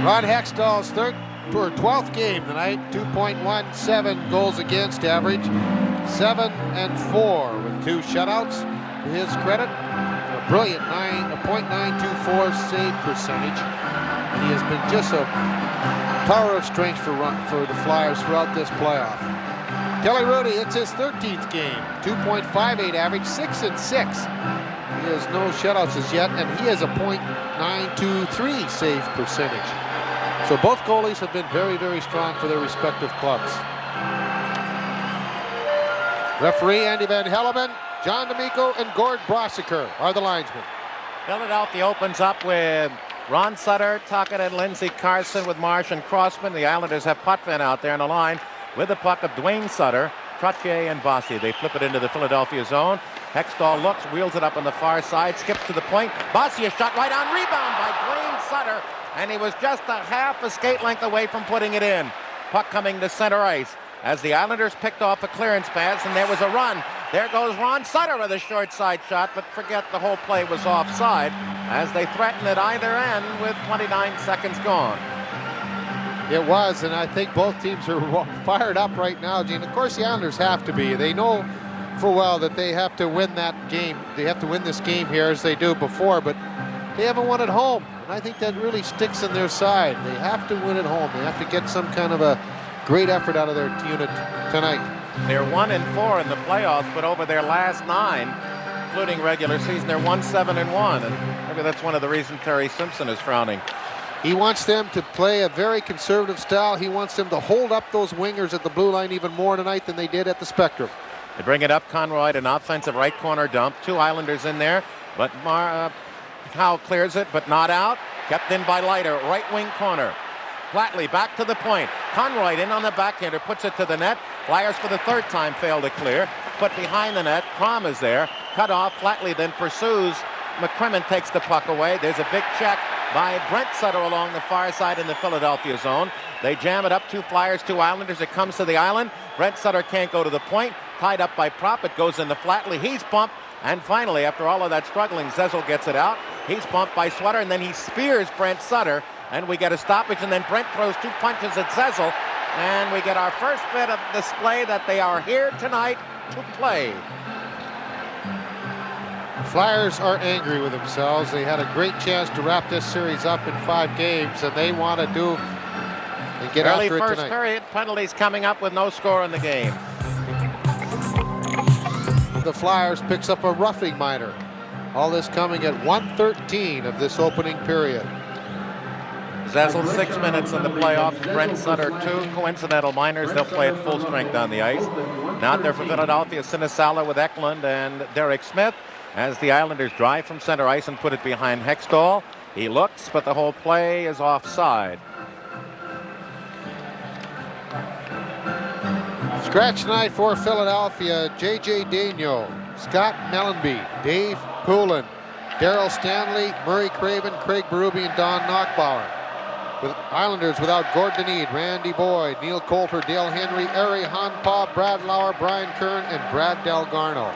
Ron Hextall's 12th game tonight, 2.17 goals against average, 7-4 with 2 shutouts. To his credit, a brilliant .924 save percentage, and he has been just a tower of strength for the Flyers throughout this playoff. Kelly Hrudey, it's his 13th game, 2.58 average, 6-6. He has no shutouts as yet, and he has a .923 save percentage. So both goalies have been very, very strong for their respective clubs. Referee Andy Van Helleman, John D'Amico, and Gord Brossiker are the linesmen. Philadelphia opens up with Ron Sutter, Tuckett, and Lindsey Carson with Marsh and Crossman. The Islanders have Potvin out there on the line with the puck of Dwayne Sutter, Trottier, and Bossy. They flip it into the Philadelphia zone. Hextall looks, wheels it up on the far side, skips to the point. Bossy is shot right on, rebound by Dwayne Sutter, and he was just a half a skate length away from putting it in. Puck coming to center ice as the Islanders picked off a clearance pass, and there was a run. There goes Ron Sutter with a short side shot, but forget the whole play was offside as they threaten at either end with 29 seconds gone. It was, and I think both teams are fired up right now, Gene. Of course, the Islanders have to be. They know full well that they have to win that game. They have to win this game here as they do before, but they haven't won at home. And I think that really sticks in their side. They have to win at home. They have to get some kind of a great effort out of their unit tonight. They're 1-4 in the playoffs, but over their last 9, including regular season, they're 1-7-1. And maybe that's one of the reasons Terry Simpson is frowning. He wants them to play a very conservative style. He wants them to hold up those wingers at the blue line even more tonight than they did at the Spectrum. They bring it up, Conroy, an offensive right corner dump. 2 Islanders in there, but Howe clears it, but not out. Kept in by Leiter, right wing corner. Flatley back to the point. Conroy in on the backhander, puts it to the net. Flyers for the 3rd time fail to clear. Put behind the net. Crom is there. Cut off. Flatley then pursues. McCrimmon takes the puck away. There's a big check by Brent Sutter along the far side in the Philadelphia zone. They jam it up, 2 Flyers, 2 Islanders. It comes to the island. Brent Sutter can't go to the point. Tied up by Prop. It goes into Flatley. He's bumped. And finally, after all of that struggling, Zezel gets it out. He's bumped by Sweater, and then he spears Brent Sutter. And we get a stoppage, and then Brent throws 2 punches at Zezel. And we get our first bit of display that they are here tonight to play. Flyers are angry with themselves. They had a great chance to wrap this series up in 5 games, and they want to do and get early after it first tonight. period, penalties coming up with no score in the game. The Flyers picks up a roughing minor. All this coming at 1:13 of this opening period. Zezel 6 minutes in the playoffs. Brent Sutter 2 coincidental minors. They'll play at full strength on the ice. Now out there for Philadelphia, Sinisalo with Eklund and Derek Smith as the Islanders drive from center ice and put it behind Hextall. He looks, but the whole play is offside. Scratch tonight for Philadelphia: J.J. Daigneault, Scott Mellenby, Dave Poulin, Darryl Stanley, Murray Craven, Craig Berube, and Don Knockbauer. With Islanders without Gordon Need, Randy Boyd, Neil Coulter, Dale Henry, Ari Hanpa, Brad Lauer, Brian Kern, and Brad Delgarno.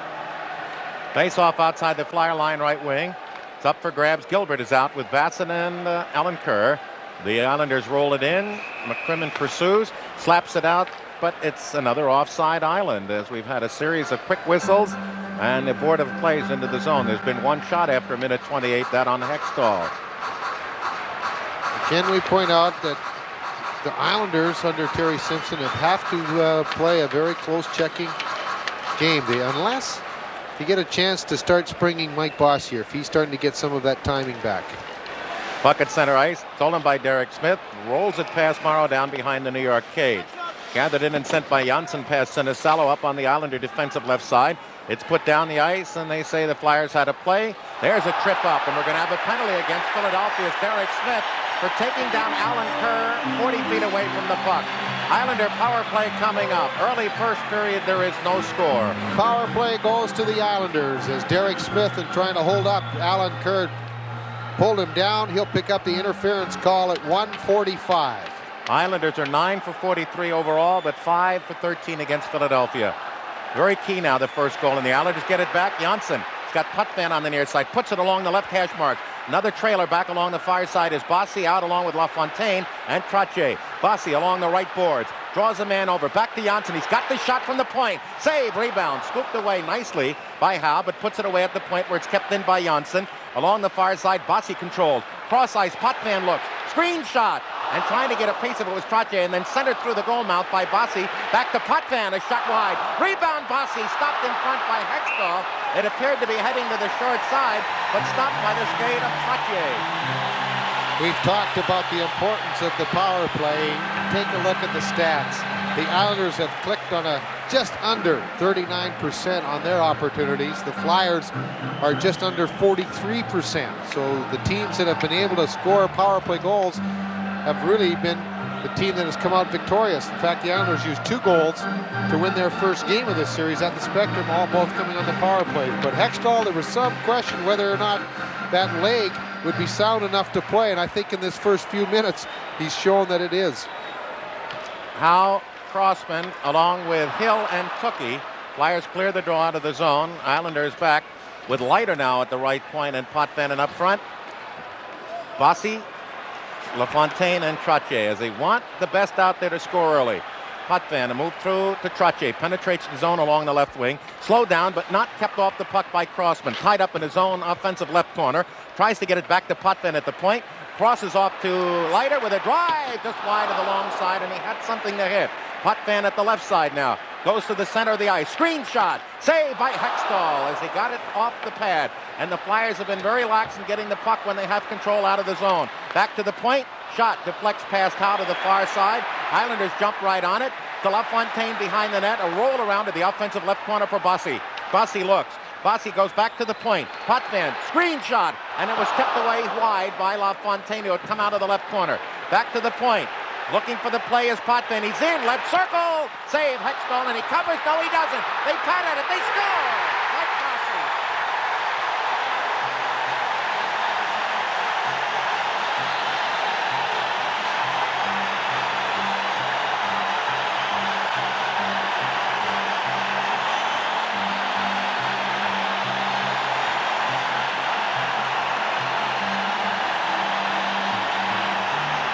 Face off outside the Flyer line, right wing. It's up for grabs. Gilbert is out with Batson and Alan Kerr. The Islanders roll it in. McCrimmon pursues, slaps it out, but it's another offside island as we've had a series of quick whistles and a board of plays into the zone. There's been 1 shot after minute 28, that on Hextall. Can we point out that the Islanders under Terry Simpson have to play a very close checking game. Unless you get a chance to start springing Mike Boss here, if he's starting to get some of that timing back. Puck at center ice, stolen by Derek Smith, rolls it past Morrow down behind the New York cage. Gathered in and sent by Janssen past Sinisalo up on the Islander defensive left side. It's put down the ice, and they say the Flyers had a play. There's a trip up, and we're going to have a penalty against Philadelphia's Derek Smith for taking down Alan Kerr 40 feet away from the puck. Islander power play coming up. Early first period, there is no score. Power play goes to the Islanders as Derek Smith is trying to hold up Alan Kerr. Pulled him down. He'll pick up the interference call at 1:45. Islanders are 9 for 43 overall, but 5 for 13 against Philadelphia. Very key now, the first goal, and the Islanders get it back. Janssen has got Potvin on the near side, puts it along the left hash mark. Another trailer back along the far side is Bossy out along with LaFontaine and Trottier. Bossy along the right boards. Draws a man over. Back to Janssen. He's got the shot from the point. Save. Rebound. Scooped away nicely by Howe, but puts it away at the point where it's kept in by Janssen. Along the far side, Bossy controlled. Cross ice. Potvin looks. Screen shot. And trying to get a piece of it was Trottier, and then centered through the goal mouth by Bossy. Back to Potvin. A shot wide. Rebound. Bossy stopped in front by Hextall. It appeared to be heading to the short side, but stopped by the skate of Trottier. We've talked about the importance of the power play. Take a look at the stats. The Islanders have clicked on just under 39% on their opportunities. The Flyers are just under 43%. So the teams that have been able to score power play goals have really been the team that has come out victorious. In fact, the Islanders used 2 goals to win their first game of this series at the Spectrum, all both coming on the power play. But Hextall, there was some question whether or not that leg would be sound enough to play, and I think in this first few minutes, he's shown that it is. Howe, Crossman, along with Hill and Cookie. Flyers clear the draw out of the zone. Islanders back with Leiter now at the right point and Potvin up front. Bossy, LaFontaine, and Trottier as they want the best out there to score early. Potvin, a move through to Trottier, penetrates the zone along the left wing, slowed down but not kept off the puck by Crossman, tied up in his own offensive left corner, tries to get it back to Potvin at the point, crosses off to Leiter with a drive just wide of the long side, and he had something to hit. Potvin at the left side now, goes to the center of the ice, screen shot, saved by Hextall as he got it off the pad, and the Flyers have been very lax in getting the puck when they have control out of the zone. Back to the point, shot deflects past Howe to the far side. Islanders jump right on it. To LaFontaine behind the net. A roll around to the offensive left corner for Bossy. Bossy looks. Bossy goes back to the point. Potvin, screen shot, and it was kept away wide by LaFontaine, who had come out of the left corner. Back to the point. Looking for the play is Potvin. He's in. Left circle. Save Hextall, and he covers. No, he doesn't. They pat at it. They score. Mike Bossy.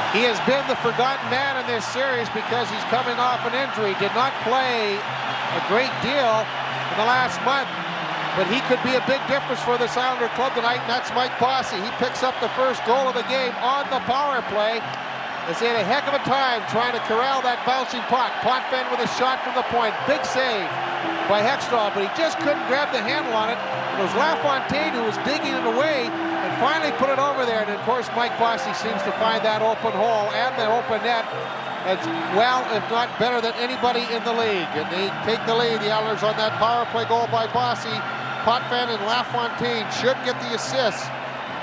He has been the forgotten man in this series because he's coming off an injury. Did not play a great deal in the last month, but he could be a big difference for this Islander club tonight, and that's Mike Bossy. He picks up the first goal of the game on the power play. As they had a heck of a time trying to corral that bouncing puck. Potvin with a shot from the point. Big save by Hextall, but he just couldn't grab the handle on it. It was LaFontaine who was digging it away and finally put it over there. And of course, Mike Bossy seems to find that open hole and the open net as well, if not better than anybody in the league. And they take the lead, the Islanders, on that power play goal by Bossy. Potvin and LaFontaine should get the assist,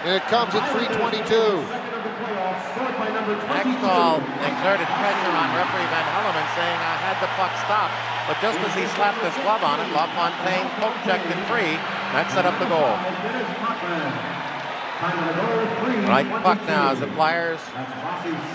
and it comes at 3:22. Hextall exerted pressure on referee Van Helleman, saying, I had the puck stopped. But just as he slapped his glove on it, LaFontaine poke checked it free. That set up the goal. Right puck now as the Flyers,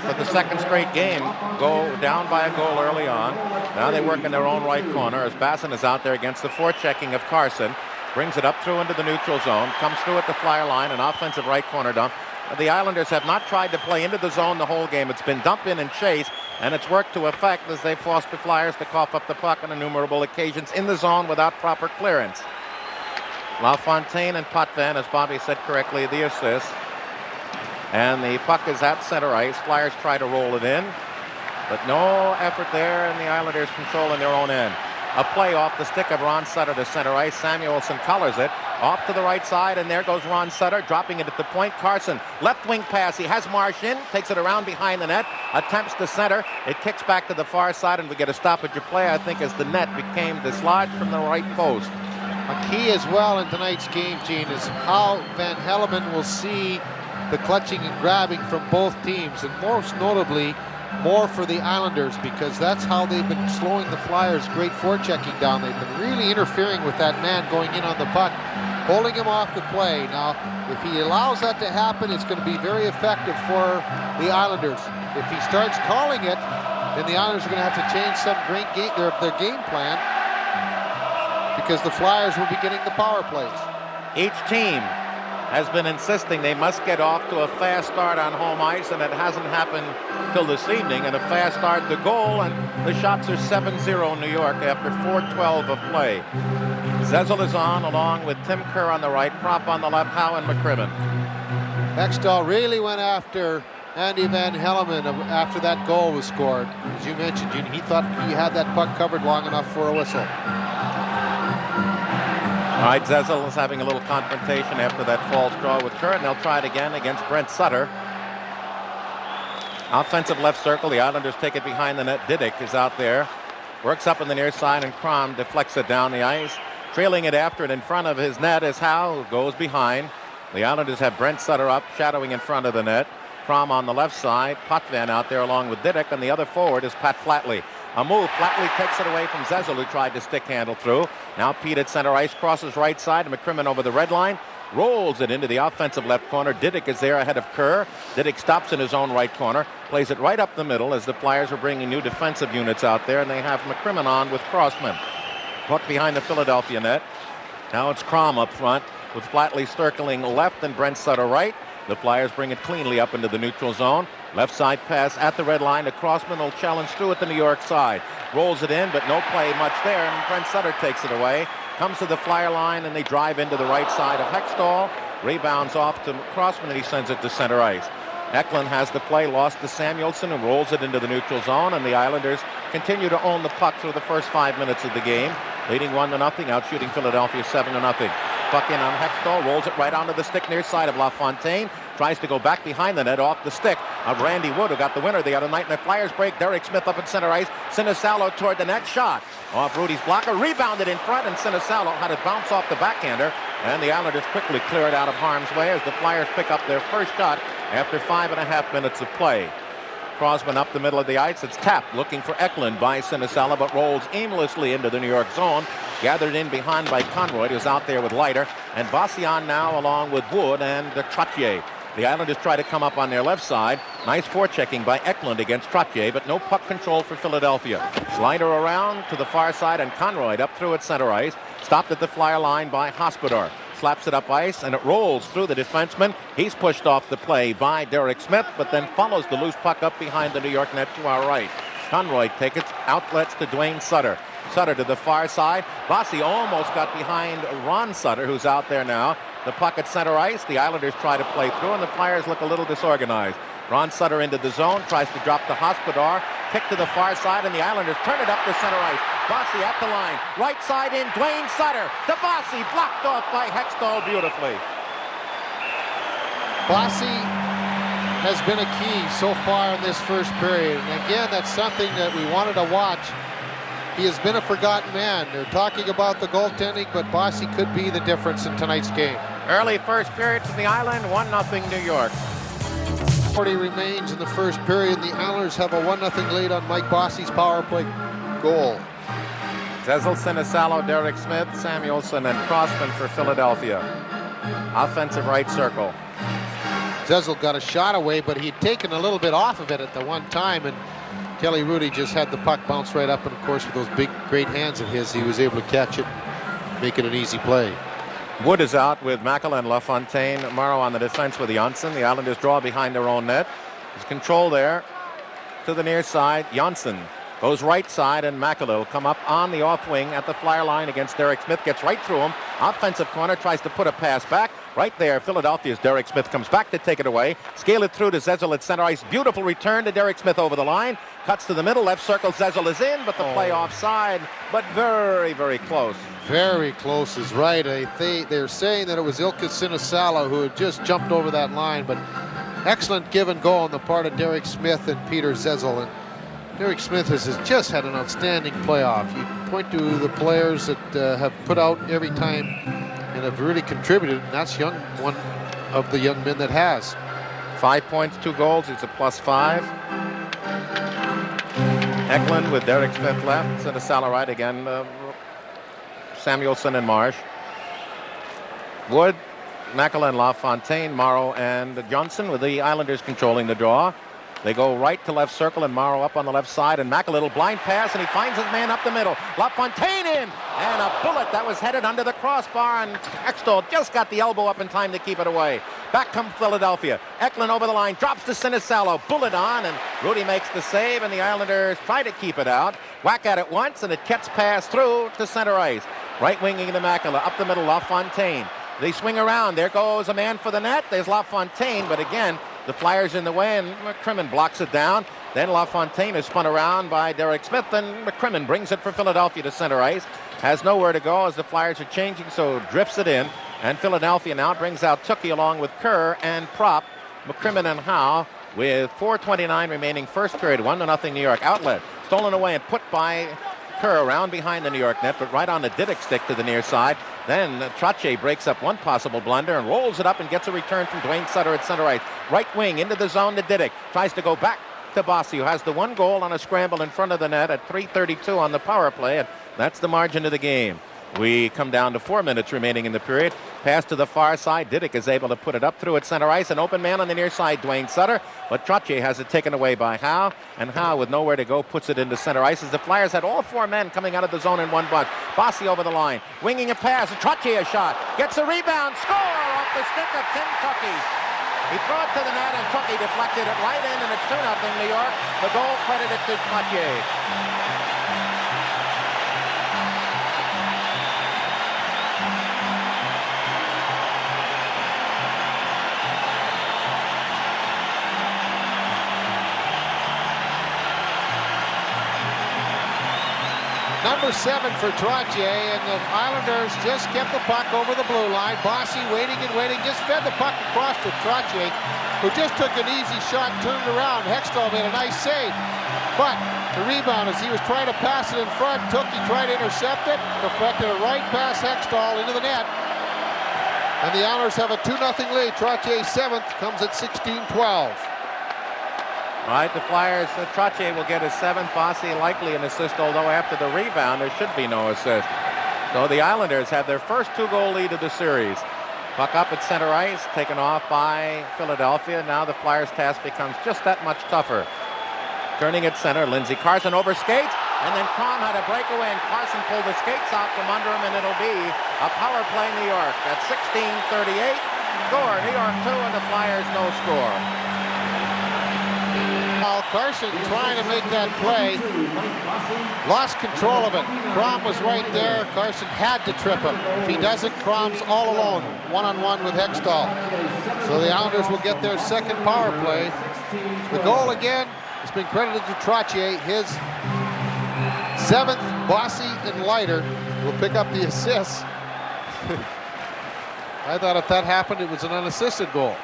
for the second straight game, go down by a goal early on. Now they work in their own right corner as Basson is out there against the forechecking of Carson. Brings it up through into the neutral zone, comes through at the Flyer line, an offensive right corner dump. The Islanders have not tried to play into the zone the whole game. It's been dump in and chase, and it's worked to effect as they forced the Flyers to cough up the puck on innumerable occasions in the zone without proper clearance. LaFontaine and Potvin, as Bobby said correctly, the assist. And the puck is at center ice. Flyers try to roll it in, but no effort there, and the Islanders control in their own end. A play off the stick of Ron Sutter to center ice. Samuelson colors it off to the right side, and there goes Ron Sutter, dropping it at the point. Carson, left wing pass. He has Marsh in, takes it around behind the net, attempts to center. It kicks back to the far side, and we get a stoppage of play, I think, as the net became dislodged from the right post. A key as well in tonight's game, Gene, is how Van Helleman will see the clutching and grabbing from both teams, and most notably, more for the Islanders, because that's how they've been slowing the Flyers' great forechecking down. They've been really interfering with that man going in on the puck, holding him off the play. Now, if he allows that to happen, it's going to be very effective for the Islanders. If he starts calling it, then the Islanders are going to have to change their game plan, because the Flyers will be getting the power plays. Each team has been insisting they must get off to a fast start on home ice, and it hasn't happened till this evening. And a fast start to goal, and the shots are 7-0 New York after 4:12 of play. Zezel is on, along with Tim Kerr on the right, Prop on the left, Howe and McCrimmon. Hextall really went after Andy Van Helleman after that goal was scored. As you mentioned, he thought he had that puck covered long enough for a whistle. All right, Zezel is having a little confrontation after that false draw with Kerr, and they'll try it again against Brent Sutter. Offensive left circle. The Islanders take it behind the net. Didick is out there. Works up in the near side, and Crom deflects it down the ice. Trailing it after it in front of his net is Howe, who goes behind. The Islanders have Brent Sutter up, shadowing in front of the net. Crom on the left side. Potvin out there along with Didick, and the other forward is Pat Flatley. A move. Flatley takes it away from Zezel, who tried to stick handle through. Now Pete at center ice, crosses right side, and McCrimmon over the red line. Rolls it into the offensive left corner. Didick is there ahead of Kerr. Didick stops in his own right corner. Plays it right up the middle as the Flyers are bringing new defensive units out there, and they have McCrimmon on with Crossman. Puck behind the Philadelphia net. Now it's Crom up front with Flatley circling left and Brent Sutter right. The Flyers bring it cleanly up into the neutral zone. Left side pass at the red line to Crossman. Will challenge through at the New York side. Rolls it in, but no play much there, and Brent Sutter takes it away. Comes to the Flyer line, and they drive into the right side of Hextall. Rebounds off to Crossman, and he sends it to center ice. Eklund has the play, lost to Samuelson, and rolls it into the neutral zone, and the Islanders continue to own the puck through the first 5 minutes of the game, leading 1-0, out shooting Philadelphia 7-0. Puck in on Hextall, rolls it right onto the stick near side of LaFontaine. Tries to go back behind the net off the stick of Randy Wood, who got the winner the other night. And the Flyers break. Derek Smith up at center ice. Sinisalo toward the net. Shot off Rudy's blocker. Rebounded in front, and Sinisalo had it bounce off the backhander. And the Islanders quickly clear it out of harm's way as the Flyers pick up their first shot after 5.5 minutes of play. Crossman up the middle of the ice. It's tapped, looking for Eklund by Sinisalo, but rolls aimlessly into the New York zone. Gathered in behind by Conroy, who's out there with Leiter. And Bassian now along with Wood and Trottier. The Islanders try to come up on their left side. Nice forechecking by Eklund against Trottier, but no puck control for Philadelphia. Slider around to the far side, and Conroy up through at center ice. Stopped at the Flyer line by Hospodar. Slaps it up ice, and it rolls through the defenseman. He's pushed off the play by Derek Smith, but then follows the loose puck up behind the New York net to our right. Conroy takes it, outlets to Dwayne Sutter. Sutter to the far side. Bossy almost got behind Ron Sutter, who's out there now. The puck at center ice. The Islanders try to play through, and the Flyers look a little disorganized. Ron Sutter into the zone, tries to drop to Hospodar. Kick to the far side, and the Islanders turn it up to center ice. Bossy at the line. Right side in, Dwayne Sutter to Bossy. Blocked off by Hextall beautifully. Bossy has been a key so far in this first period. And again, that's something that we wanted to watch. He has been a forgotten man. They're talking about the goaltending, but Bossy could be the difference in tonight's game. Early first period to the Island, 1-0 New York. 40 remains in the first period. The Islanders have a 1-0 lead on Mike Bossy's power play goal. Zezel, Sinisalo, Derek Smith, Samuelson, and Crossman for Philadelphia. Offensive right circle. Zezel got a shot away, but he'd taken a little bit off of it at the one time, and Kelly Rudy just had the puck bounce right up, and of course with those big, great hands of his, he was able to catch it, make it an easy play. Wood is out with Macklin, LaFontaine, Morrow on the defense with Janssen. The Islanders draw behind their own net. There's control there to the near side. Janssen goes right side, and Macklin will come up on the off wing at the Flyer line against Derek Smith. Gets right through him. Offensive corner, tries to put a pass back. Right there, Philadelphia's Derek Smith comes back to take it away. Scale it through to Zezel at center ice. Beautiful return to Derek Smith over the line. Cuts to the middle, left circle. Zezel is in, but the play offside. But very, very close. Very close is right. They're saying that it was Ilka Sinisalo who had just jumped over that line, but excellent give and go on the part of Derek Smith and Peter Zezel. And Derek Smith has just had an outstanding playoff. You point to the players that have put out every time and have really contributed, and that's one of the young men that has. 5 points, 2 goals. It's a +5. Eklund with Derek Smith left. Sinisalo right again. Samuelson and Marsh. Wood, Macklin, LaFontaine, Morrow, and Johnson, with the Islanders controlling the draw. They go right to left circle and Morrow up on the left side, and Mack a little blind pass, and he finds his man up the middle. LaFontaine in, and a bullet that was headed under the crossbar, and Hextall just got the elbow up in time to keep it away. Back comes Philadelphia. Eklund over the line, drops to Sinisalo, bullet on, and Rudy makes the save, and the Islanders try to keep it out. Whack at it once, and it gets passed through to center ice. Right winging to Makela, up the middle, LaFontaine. They swing around. There goes a man for the net. There's LaFontaine, but again, the Flyers in the way, and McCrimmon blocks it down. Then LaFontaine is spun around by Derek Smith, and McCrimmon brings it for Philadelphia to center ice. Has nowhere to go as the Flyers are changing, so drifts it in. And Philadelphia now brings out Tukey along with Kerr and Prop, McCrimmon and Howe, with 4:29 remaining first period. 1-0 New York. Outlet stolen away and put by Kerr around behind the New York net, but right on the Didick stick to the near side. Then Trottier breaks up one possible blunder and rolls it up and gets a return from Dwayne Sutter at center ice. Right wing into the zone to Didick. Tries to go back to Bossy, who has the one goal on a scramble in front of the net at 3:32 on the power play, and that's the margin of the game. We come down to 4 minutes remaining in the period. Pass to the far side. Didick is able to put it up through at center ice. An open man on the near side, Dwayne Sutter. But Trottier has it taken away by Howe. And Howe, with nowhere to go, puts it into center ice as the Flyers had all four men coming out of the zone in one bunch. Bossy over the line. Winging a pass. Trottier a shot. Gets a rebound. Score off the stick of Tim Tukey. He threw it to the net, and Tukey deflected it right in, and it's 2-0 New York. The goal credited to Trottier. Number 7 for Trottier, and the Islanders just kept the puck over the blue line. Bossy waiting and waiting, just fed the puck across to Trottier, who just took an easy shot and turned around. Hextall made a nice save, but the rebound, as he was trying to pass it in front, Tukey tried to intercept it, deflected it right past Hextall into the net, and the Islanders have a 2-0 lead. Trottier's 7th comes at 16-12. All right, the Flyers, Trottier will get his 7th, Bossy likely an assist, although after the rebound there should be no assist. So the Islanders have their first 2-goal lead of the series. Puck up at center ice, taken off by Philadelphia. Now the Flyers' task becomes just that much tougher. Turning at center, Lindsey Carson over skates, and then Crom had a breakaway, and Carson pulled the skates out from under him, and it'll be a power play New York. At 16:38, score New York 2, and the Flyers no score. Carson trying to make that play, lost control of it. Crom was right there. Carson had to trip him. If he doesn't, Crom's all alone, one-on-one with Hextall. So the Islanders will get their second power play. The goal again has been credited to Trottier. His 7th, Bossy and Leiter will pick up the assists. I thought if that happened, it was an unassisted goal.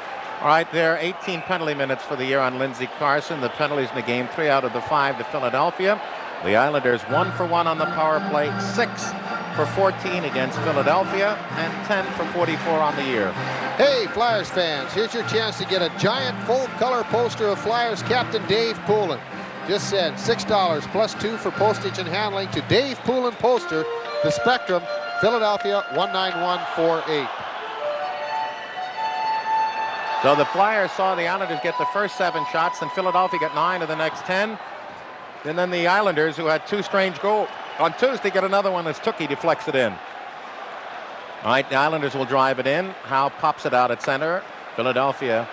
All right, there are 18 penalty minutes for the year on Lindsey Carson. The penalties in the game, 3 out of the 5 to Philadelphia. The Islanders 1 for 1 on the power play, 6 for 14 against Philadelphia, and 10 for 44 on the year. Hey, Flyers fans, here's your chance to get a giant full-color poster of Flyers captain Dave Poulin. Just send $6 plus 2 for postage and handling to Dave Poulin Poster, The Spectrum, Philadelphia 19148. So the Flyers saw the Islanders get the first 7 shots, and Philadelphia get 9 of the next 10. And then the Islanders, who had 2 strange goals on Tuesday, get another one as Tukey deflects it in. All right, the Islanders will drive it in. Howe pops it out at center. Philadelphia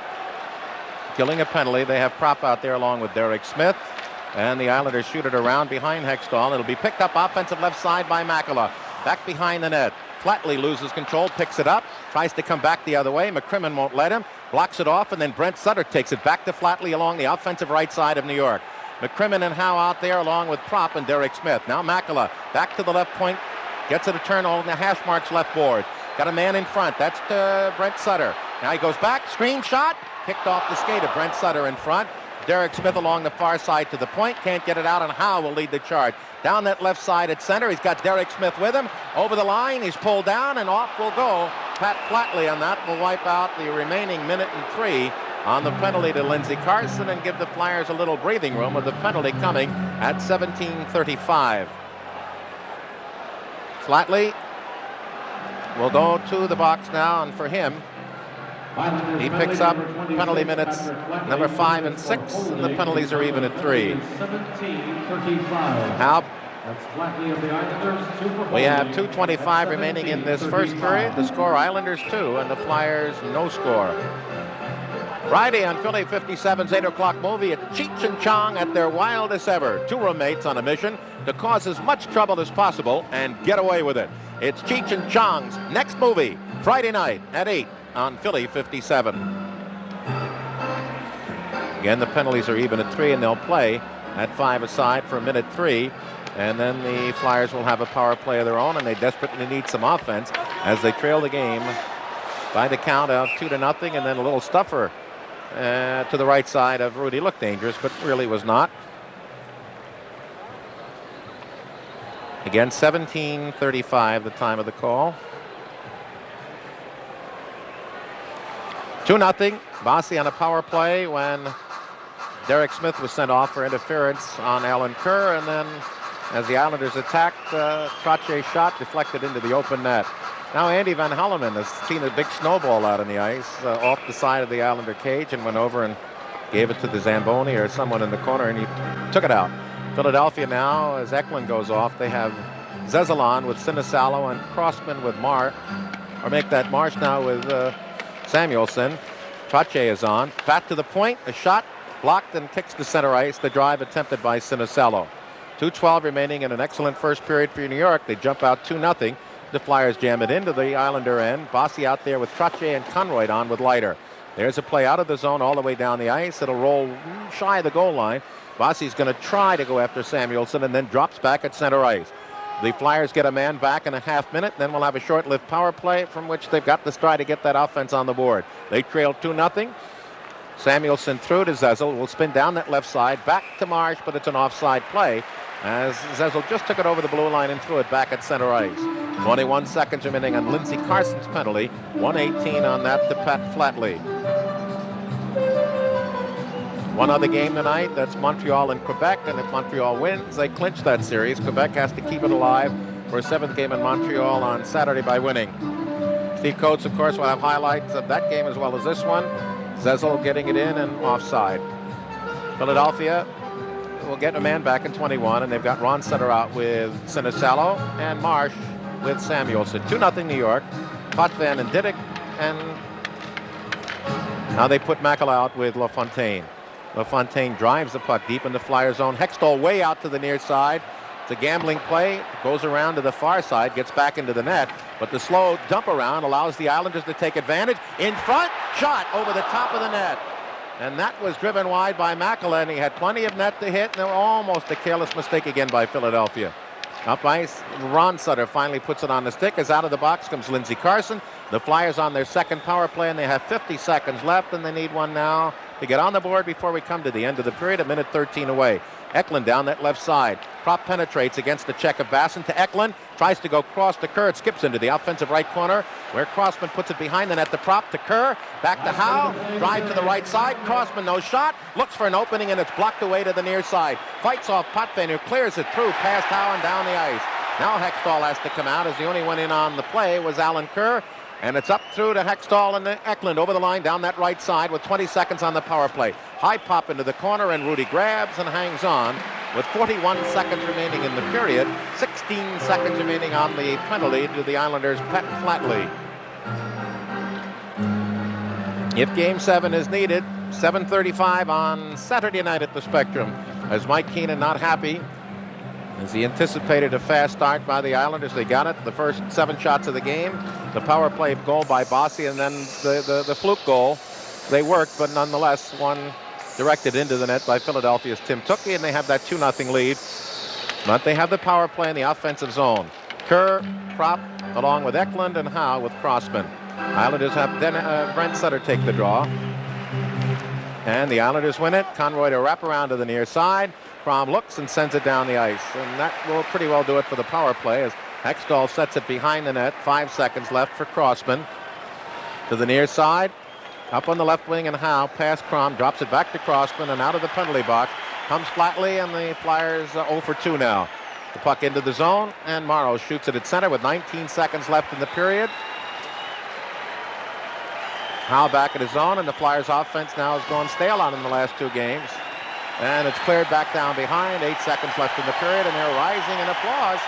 killing a penalty. They have Prop out there along with Derek Smith. And the Islanders shoot it around behind Hextall. It'll be picked up offensive left side by Makela. Back behind the net. Flatley loses control, picks it up, tries to come back the other way. McCrimmon won't let him, blocks it off, and then Brent Sutter takes it back to Flatley along the offensive right side of New York. McCrimmon and Howe out there along with Prop and Derek Smith. Now Makela back to the left point, gets it a turn on the hash marks left board. Got a man in front, that's to Brent Sutter. Now he goes back, screen shot, kicked off the skate of Brent Sutter in front. Derek Smith along the far side to the point, can't get it out, and Howe will lead the charge. Down that left side at center, he's got Derek Smith with him. Over the line, he's pulled down, and off will go Pat Flatley, and that will wipe out the remaining minute and 3 on the penalty to Lindsey Carson and give the Flyers a little breathing room with the penalty coming at 17:35. Flatley will go to the box now, and for him, He picks up penalty minutes number 5 and 6, and the penalties are even at 3. Now, we have 2:25 remaining in this first period. The score, Islanders 2, and the Flyers no score. Friday on Philly 57's 8 o'clock movie at Cheech and Chong at their wildest ever. 2 roommates on a mission to cause as much trouble as possible and get away with it. It's Cheech and Chong's next movie, Friday night at 8 on Philly 57. Again, the penalties are even at 3, and they'll play at 5 aside for minute 3. And then the Flyers will have a power play of their own, and they desperately need some offense as they trail the game by the count of 2-0, and then a little stuffer to the right side of Rudy. Looked dangerous, but really was not. Again, 17:35, the time of the call. 2-0, Bossy on a power play when Derek Smith was sent off for interference on Alan Kerr, and then as the Islanders attacked, Trotier's shot deflected into the open net. Now Andy Van Helleman has seen a big snowball out on the ice off the side of the Islander cage and went over and gave it to the Zamboni or someone in the corner, and he took it out. Philadelphia now, as Eklund goes off, they have Zezelon with Sinisalo and Crossman with make that Marsh now with Samuelson. Trottier is on. Back to the point, a shot blocked and kicks to center ice. The drive attempted by Sinisalo. 2:12 remaining in an excellent first period for New York. They jump out 2-0. The Flyers jam it into the Islander end. Bossy out there with Trottier and Conroy on with Leiter. There's a play out of the zone all the way down the ice. It'll roll shy of the goal line. Bossy's going to try to go after Samuelson and then drops back at center ice. The Flyers get a man back in a half minute. Then we'll have a short-lived power play from which they've got to try to get that offense on the board. They trail 2-0. Samuelson through to Zezel. Will spin down that left side. Back to Marsh, but it's an offside play, as Zezel just took it over the blue line and threw it back at center ice. 21 seconds remaining on Lindsey Carson's penalty. 1:18 on that to Pat Flatley. One other game tonight, that's Montreal and Quebec, and if Montreal wins, they clinch that series. Quebec has to keep it alive for a 7th game in Montreal on Saturday by winning. Steve Coates, of course, will have highlights of that game as well as this one. Zezel getting it in and offside. Philadelphia will get a man back in 21, and they've got Ron Sutter out with Sinisalo and Marsh with Samuelson. 2-0 New York. Potvin and Diddick, and now they put Makela out with LaFontaine. LaFontaine drives the puck deep in the Flyer zone. Hextall way out to the near side. It's a gambling play. Goes around to the far side, gets back into the net, but the slow dump around allows the Islanders to take advantage. In front, shot over the top of the net. And that was driven wide by Makela, and he had plenty of net to hit, and there was almost a careless mistake again by Philadelphia. Up ice, Ron Sutter finally puts it on the stick. As out of the box comes Lindsey Carson. The Flyers on their second power play, and they have 50 seconds left, and they need one now to get on the board before we come to the end of the period. A minute 13 away. Eklund down that left side. Prop penetrates against the check of Basson to Eklund. Tries to go cross to Kerr. It skips into the offensive right corner where Crossman puts it behind the net. The prop to Kerr. Back to Howe. Drive to the right side. Crossman, no shot. Looks for an opening, and it's blocked away to the near side. Fights off Potvin, who clears it through past Howe and down the ice. Now Hextall has to come out, as the only one in on the play was Alan Kerr. And it's up through to Hextall and Eklund over the line down that right side with 20 seconds on the power play. High pop into the corner, and Rudy grabs and hangs on with 41 seconds remaining in the period. 16 seconds remaining on the penalty to the Islanders' Pat Flatley. If Game 7 is needed, 7:35 on Saturday night at the Spectrum. As Mike Keenan not happy, as he anticipated a fast start by the Islanders. They got it. The first 7 shots of the game. The power play goal by Bossy, and then the fluke goal. They worked, but nonetheless, one directed into the net by Philadelphia's Tim Tukey, and they have that 2-0 lead. But they have the power play in the offensive zone. Kerr, Prop, along with Eklund and Howe with Crossman. Islanders have Brent Sutter take the draw. And the Islanders win it. Conroy to wrap around to the near side. Crom looks and sends it down the ice. And that will pretty well do it for the power play, as Hextall sets it behind the net. 5 seconds left for Crossman. To the near side. Up on the left wing, and Howe past Crom. Drops it back to Crossman, and out of the penalty box comes Flatley, and the Flyers 0 for 2 now. The puck into the zone, and Morrow shoots it at center with 19 seconds left in the period. Howe back at his own, and the Flyers offense now has gone stale on in the last 2 games. And it's cleared back down behind. 8 seconds left in the period, and they're rising in applause.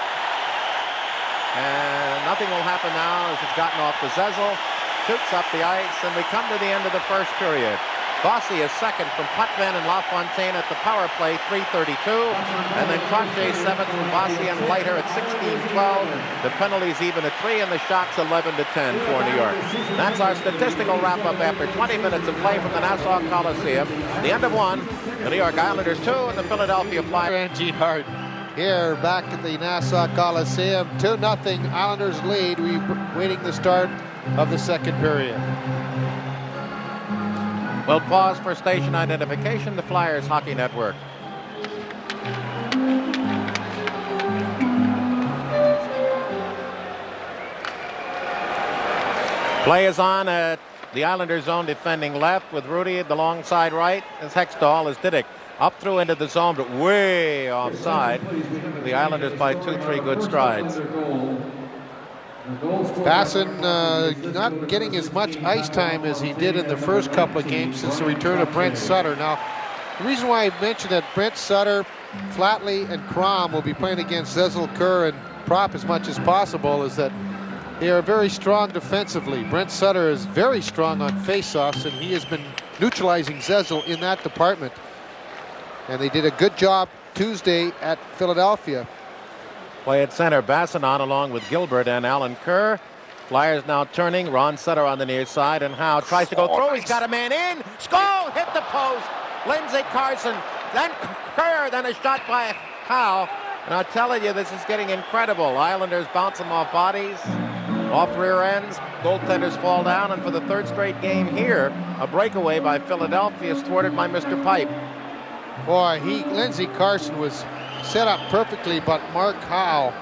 And nothing will happen now as it's gotten off to Zezel. Shoots up the ice, and we come to the end of the first period. Bossy is second from Potvin and LaFontaine at the power play, 3:32. And then Crochet seventh from Bossy and Leiter at 16-12. The penalties even at 3, and the shots 11-10 for New York. That's our statistical wrap-up after 20 minutes of play from the Nassau Coliseum. The end of 1, the New York Islanders 2, and the Philadelphia Flyers. And Gene Hart here back at the Nassau Coliseum. 2-0 Islanders lead. We're waiting the start of the second period. We'll pause for station identification, the Flyers Hockey Network. Play is on at the Islanders zone, defending left with Rudy at the long side right. As Hextall is Didick. Up through into the zone, but way offside. The Islanders by 2-3 good strides. Basson not getting as much ice time as he did in the first couple of games since the return of Brent Sutter. Now, the reason why I mentioned that Brent Sutter, Flatley, and Crom will be playing against Zezel, Kerr, and Prop as much as possible is that they are very strong defensively. Brent Sutter is very strong on faceoffs, and he has been neutralizing Zezel in that department. And they did a good job Tuesday at Philadelphia. Play at center, Basson on along with Gilbert and Alan Kerr. Flyers now turning, Ron Sutter on the near side, and Howe tries to go through. He's got a man in. Skull hit the post. Lindsey Carson, then Kerr, then a shot by Howe. And I'm telling you, this is getting incredible. Islanders bouncing off bodies, off rear ends. Goaltenders fall down, and for the 3rd straight game here, a breakaway by Philadelphia is thwarted by Mr. Pipe. Boy, Lindsey Carson was set up perfectly, but Mark Howe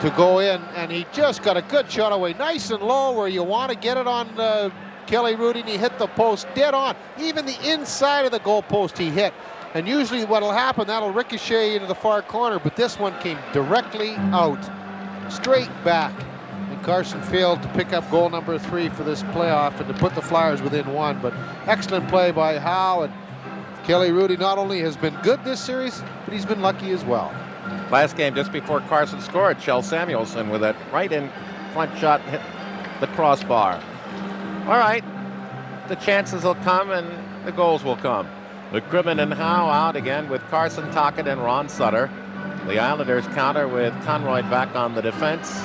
to go in, and he just got a good shot away, nice and low where you want to get it on Kelly Rudy, and he hit the post dead on. Even the inside of the goal post he hit. And usually what'll happen, that'll ricochet into the far corner, but this one came directly out, straight back. And Carson failed to pick up goal number 3 for this playoff and to put the Flyers within 1. But excellent play by Howe, and Kelly Rudy not only has been good this series, but he's been lucky as well. Last game, just before Carson scored, Kjell Samuelsson with that right in front shot hit the crossbar. All right, the chances will come and the goals will come. McCrimmon and Howe out again with Carson Tocchet and Ron Sutter. The Islanders counter with Conroy back on the defense.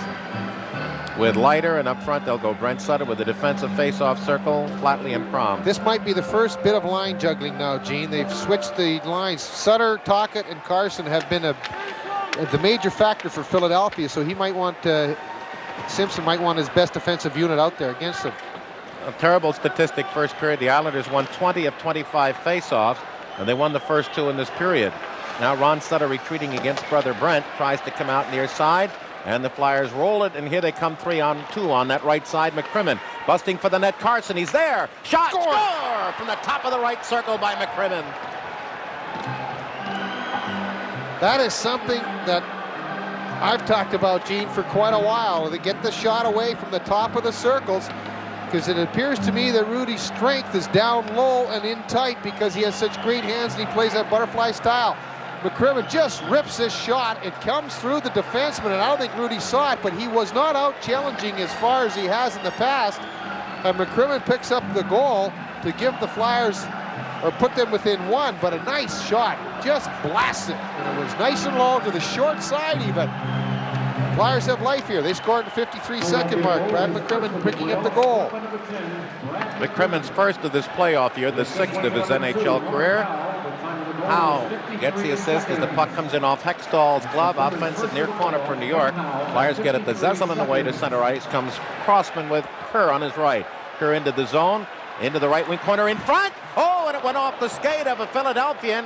With Leiter, and up front they'll go Brent Sutter with the defensive face-off circle, Flatley and Crom. This might be the first bit of line juggling now, Gene. They've switched the lines. Sutter, Tocchet, and Carson have been the major factor for Philadelphia, so he might want Simpson might want his best defensive unit out there against them. A terrible statistic first period. The Islanders won 20 of 25 face-offs, and they won the first 2 in this period. Now Ron Sutter retreating against brother Brent, tries to come out near side. And the Flyers roll it, and here they come 3-on-2 on that right side. McCrimmon busting for the net. Carson, he's there. Shot, score from the top of the right circle by McCrimmon. That is something that I've talked about, Gene, for quite a while. They get the shot away from the top of the circles, because it appears to me that Rudy's strength is down low and in tight because he has such great hands and he plays that butterfly style. McCrimmon just rips this shot. It comes through the defenseman, and I don't think Rudy saw it, but he was not out challenging as far as he has in the past. And McCrimmon picks up the goal to give the Flyers, or put them within 1, but a nice shot. Just blasts it, and it was nice and low to the short side even. Flyers have life here. They scored at the 53-second mark. Brad McCrimmon picking up the goal. McCrimmon's first of this playoff year, the 6th of his NHL career. Howe gets the assist as the puck comes in off Hextall's glove. Offensive near corner for New York. Flyers get it to Zezel on the way to center ice. Comes Crossman with Kerr on his right. Kerr into the zone, into the right wing corner in front. Oh, and it went off the skate of a Philadelphian.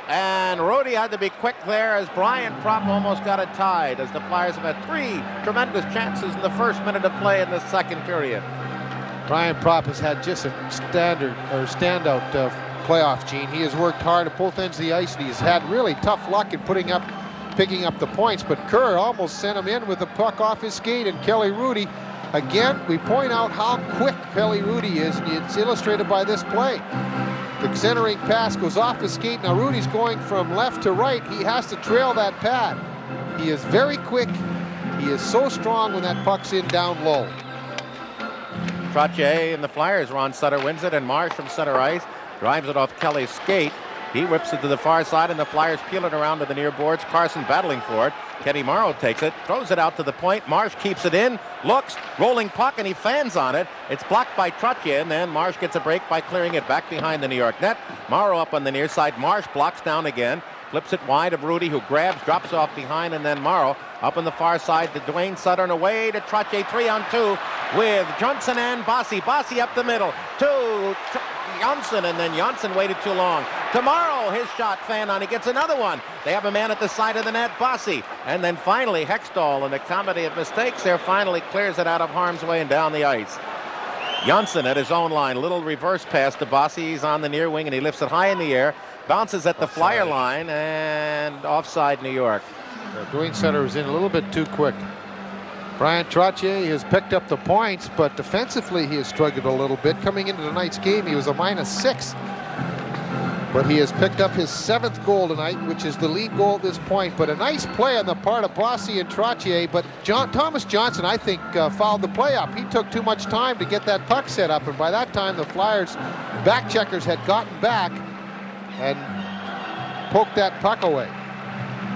And Rudy had to be quick there as Brian Prop almost got it tied, as the Flyers have had 3 tremendous chances in the first minute of play in the second period. Brian Prop has had just a standout playoff, Gene. He has worked hard at both ends of the ice, and he's had really tough luck in picking up the points, but Kerr almost sent him in with the puck off his skate, and Kelly Rudy again, we point out how quick Kelly Rudy is, and it's illustrated by this play. The centering pass goes off his skate. Now Rudy's going from left to right. He has to trail that pad. He is very quick. He is so strong when that puck's in down low. Trottier and the Flyers. Ron Sutter wins it, and Marsh from center ice drives it off Kelly's skate. He whips it to the far side, and the Flyers peel it around to the near boards. Carson battling for it. Kenny Morrow takes it, throws it out to the point. Marsh keeps it in, looks, rolling puck, and he fans on it. It's blocked by Trottier, and then Marsh gets a break by clearing it back behind the New York net. Morrow up on the near side. Marsh blocks down again, flips it wide of Rudy, who grabs, drops off behind, and then Morrow up on the far side to Dwayne Sutter, and away to Trottier, 3-on-2 with Johnson and Bossy. Bossy up the middle to Janssen, and then Janssen waited too long. Tomorrow, his shot fanned on. He gets another one. They have a man at the side of the net, Bossy. And then finally, Hextall, in a comedy of mistakes there, finally clears it out of harm's way and down the ice. Janssen at his own line. Little reverse pass to Bossy. He's on the near wing, and he lifts it high in the air. Bounces at the Flyer line, and offside New York. Dwayne Sutter was in a little bit too quick. Brian Trottier has picked up the points, but defensively he has struggled a little bit. Coming into tonight's game, he was a -6. But he has picked up his 7th goal tonight, which is the lead goal at this point. But a nice play on the part of Bossy and Trottier. But Thomas Johnson, I think, fouled the play up. He took too much time to get that puck set up. And by that time, the Flyers' back checkers had gotten back and poked that puck away.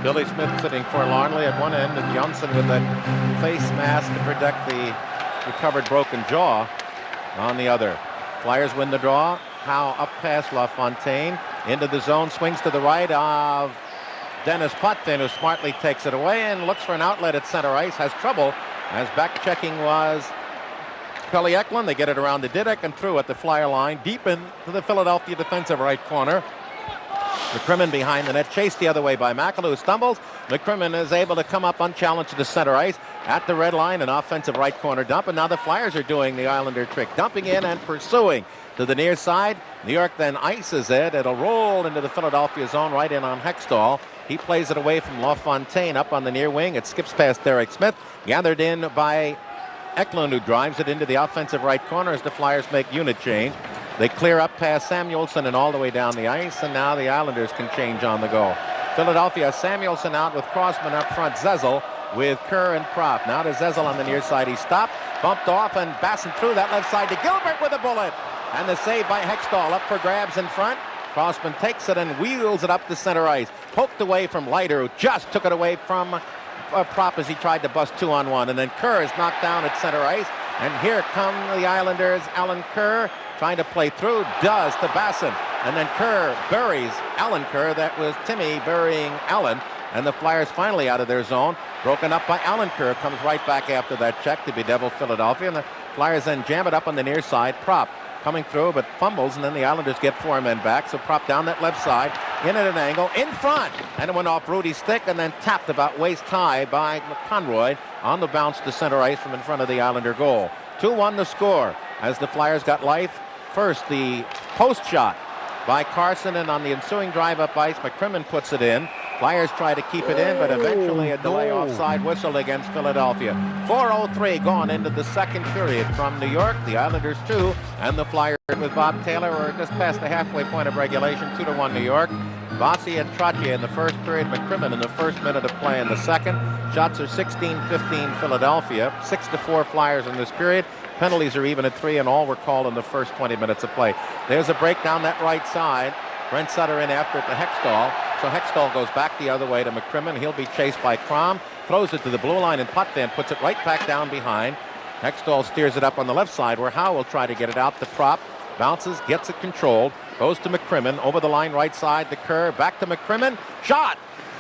Billy Smith sitting forlornly at one end, and Janssen with that face mask to protect the recovered broken jaw on the other. Flyers win the draw. Howe up past LaFontaine into the zone, swings to the right of Dennis Potvin, who smartly takes it away and looks for an outlet at center ice. Has trouble, as back checking was Pelly Eklund. They get it around to Didak and through at the Flyer line, deep into the Philadelphia defensive right corner. McCrimmon behind the net, chased the other way by McAloo, stumbles. McCrimmon is able to come up unchallenged to the center ice at the red line, an offensive right corner dump, and now the Flyers are doing the Islander trick, dumping in and pursuing to the near side. New York then ices it. It'll roll into the Philadelphia zone right in on Hextall. He plays it away from LaFontaine up on the near wing. It skips past Derek Smith, gathered in by Eklund, who drives it into the offensive right corner as the Flyers make unit change. They clear up past Samuelson and all the way down the ice, and now the Islanders can change on the go. Philadelphia, Samuelson out with Crossman up front, Zezel with Kerr and Prop. Now to Zezel on the near side. He stopped, bumped off, and Basson through that left side to Gilbert with a bullet. And the save by Hextall, up for grabs in front. Crossman takes it and wheels it up the center ice. Poked away from Leiter, who just took it away from Prop as he tried to bust 2-on-1. And then Kerr is knocked down at center ice. And here come the Islanders. Alan Kerr trying to play through, does to Basson. And then Kerr buries Alan Kerr. That was Timmy burying Allen. And the Flyers finally out of their zone. Broken up by Alan Kerr. Comes right back after that check to bedevil Philadelphia. And the Flyers then jam it up on the near side. Prop coming through, but fumbles, and then the Islanders get 4 men back. So Prop down that left side, in at an angle, in front. And it went off Rudy's stick and then tapped about waist high by Conroy on the bounce to center ice from in front of the Islander goal. 2-1 the score as the Flyers got life. First, the post shot by Carson, and on the ensuing drive up ice, McCrimmon puts it in. Flyers try to keep it in, but eventually a delay offside whistle against Philadelphia. 4:03 gone into the second period from New York. The Islanders 2 and the Flyers with Bob Taylor are just past the halfway point of regulation. 2-1 New York. Bossy and Trottier in the first period, McCrimmon in the first minute of play in the second. Shots are 16-15 Philadelphia. 6-4 Flyers in this period. Penalties are even at 3, and all were called in the first 20 minutes of play. There's a break down that right side. Brent Sutter in after it to Hextall. So Hextall goes back the other way to McCrimmon. He'll be chased by Crom. Throws it to the blue line, and Potvin puts it right back down behind. Hextall steers it up on the left side, where Howe will try to get it out to Prop. Bounces, gets it controlled. Goes to McCrimmon. Over the line right side to Kerr. Back to McCrimmon. Shot!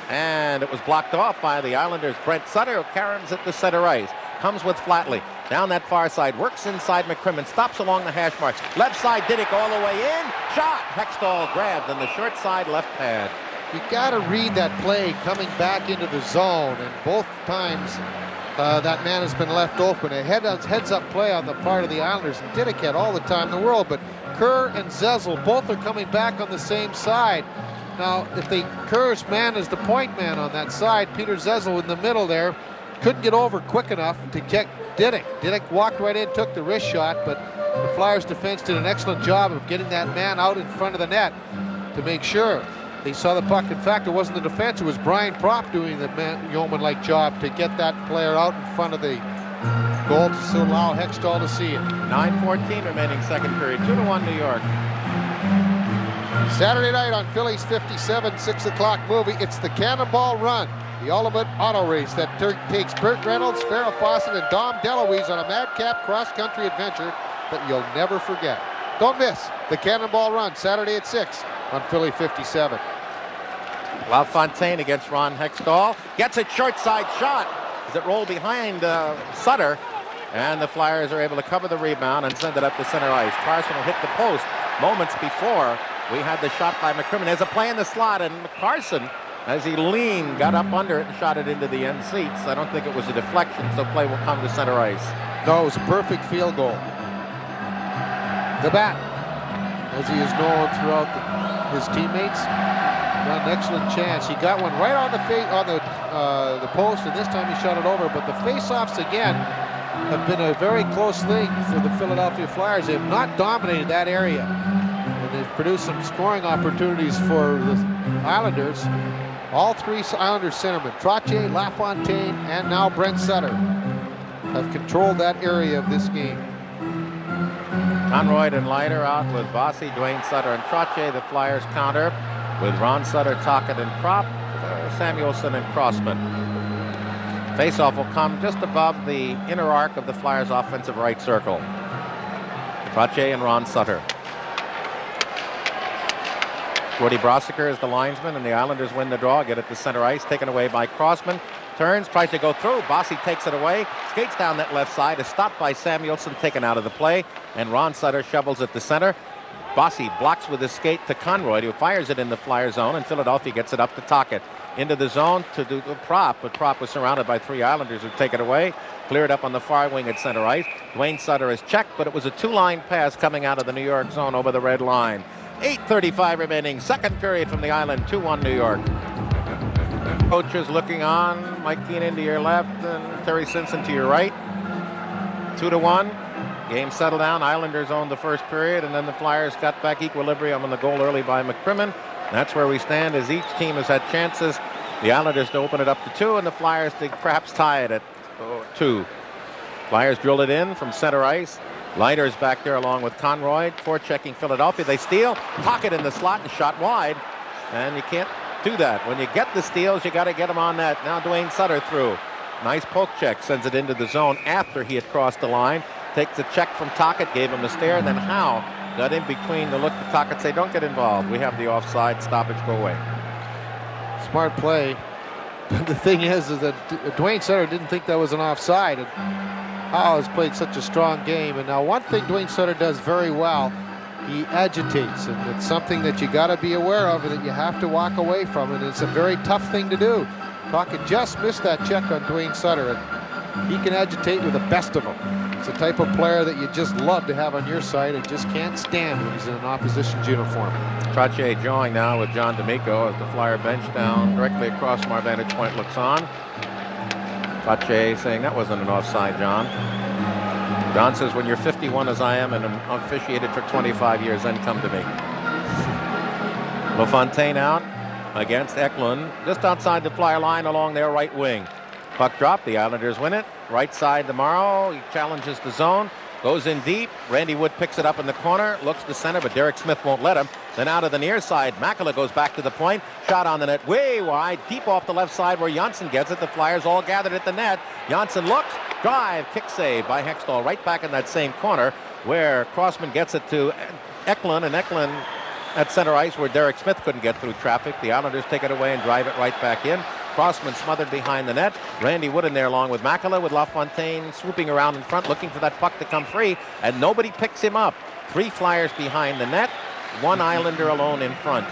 And it was blocked off by the Islanders' Brent Sutter, who caroms it to center ice. Comes with Flatley. Down that far side. Works inside McCrimmon. Stops along the hash marks. Left side, Didak all the way in. Shot! Hextall grabbed on the short side left pad. You got to read that play coming back into the zone, and both times that man has been left open. A heads-up play on the part of the Islanders, and Didak had all the time in the world, but Kerr and Zezel both are coming back on the same side. Now, if Kerr's man is the point man on that side, Peter Zezel in the middle there, couldn't get over quick enough to check Diddick. Diddick walked right in, took the wrist shot, but the Flyers defense did an excellent job of getting that man out in front of the net to make sure they saw the puck. In fact, it wasn't the defense, it was Brian Propp doing the yeoman-like job to get that player out in front of the goal to allow Hextall to see it. 9:14 remaining second period, 2-1 New York. Saturday night on Phillies 57, 6 o'clock movie, it's the Cannonball Run, the ultimate auto race that takes Burt Reynolds, Farrah Fawcett, and Dom DeLuise on a madcap cross-country adventure that you'll never forget. Don't miss the Cannonball Run, Saturday at 6 on Philly 57. LaFontaine against Ron Hextall. Gets it short side shot as it rolled behind Sutter. And the Flyers are able to cover the rebound and send it up to center ice. Carson will hit the post moments before we had the shot by McCrimmon. There's a play in the slot, and Carson, as he leaned, got up under it and shot it into the end seats. I don't think it was a deflection, so play will come to center ice. No, it was a perfect field goal. The Bat, as he is known throughout his teammates, got an excellent chance. He got one right on the post, and this time he shot it over. But the face-offs again have been a very close thing for the Philadelphia Flyers. They have not dominated that area, and they've produced some scoring opportunities for the Islanders. All three Islanders centermen, Trottier, LaFontaine, and now Brent Sutter, have controlled that area of this game. Conroy and Leiter out with Bossy, Dwayne Sutter, and Trottier. The Flyers counter with Ron Sutter, Tocchet, and Propp, Samuelson, and Crossman. Faceoff will come just above the inner arc of the Flyers' offensive right circle. Trottier and Ron Sutter. Gordy Brossiker is the linesman, and the Islanders win the draw. Get it to center ice, taken away by Crossman. Turns, tries to go through. Bossy takes it away, skates down that left side, is stopped by Samuelson, taken out of the play, and Ron Sutter shovels it to center. Bossy blocks with his skate to Conroy, who fires it in the Flyer zone, and Philadelphia gets it up to Tocchet. Into the zone to do the Propp, but Propp was surrounded by three Islanders who take it away. Cleared up on the far wing at center ice. Dwayne Sutter is checked, but it was a two-line pass coming out of the New York zone over the red line. 8:35 remaining, second period from the Island, 2-1 New York. Coaches looking on, Mike Keenan to your left and Terry Simpson to your right. 2-1. Game settled down. Islanders owned the first period, and then the Flyers got back equilibrium on the goal early by McCrimmon. That's where we stand, as each team has had chances. The Islanders to open it up to 2, and the Flyers to perhaps tie it at 2. Flyers drilled it in from center ice. Leiter's back there along with Conroy, forechecking Philadelphia. They steal, Tocchet in the slot and shot wide, and you can't do that. When you get the steals, you got to get them on net. Now Dwayne Sutter through. Nice poke check, sends it into the zone after he had crossed the line. Takes a check from Tocchet, gave him a stare, and then Howe got in between to look at Tocchet, say, don't get involved. We have the offside, stoppage, go away. Smart play. The thing is that Dwayne Sutter didn't think that was an offside. And Howe has played such a strong game. And now one thing Dwayne Sutter does very well, he agitates. And it's something that you got to be aware of and that you have to walk away from. And it's a very tough thing to do. Tocchet just missed that check on Dwayne Sutter. And he can agitate with the best of them. It's the type of player that you just love to have on your side and just can't stand when he's in an opposition's uniform. Trottier joining now with John D'Amico as the Flyer bench down directly across from our vantage point looks on. Trottier saying that wasn't an offside, John. John says, when you're 51 as I am and I'm officiated for 25 years, then come to me. LaFontaine out against Eklund, just outside the Flyer line along their right wing. Puck drop, the Islanders win it. Right side to Morrow, he challenges the zone, goes in deep. Randy Wood picks it up in the corner, looks to center, but Derek Smith won't let him. Then out of the near side, Makela goes back to the point, shot on the net way wide, deep off the left side where Janssen gets it. The Flyers all gathered at the net. Janssen looks, drive, kick save by Hextall, right back in that same corner where Crossman gets it to Eklund, and Eklund at center ice where Derek Smith couldn't get through traffic. The Islanders take it away and drive it right back in. Crossman smothered behind the net. Randy Wood in there along with Makela, with LaFontaine swooping around in front looking for that puck to come free, and nobody picks him up. 3 Flyers behind the net, 1 Islander alone in front.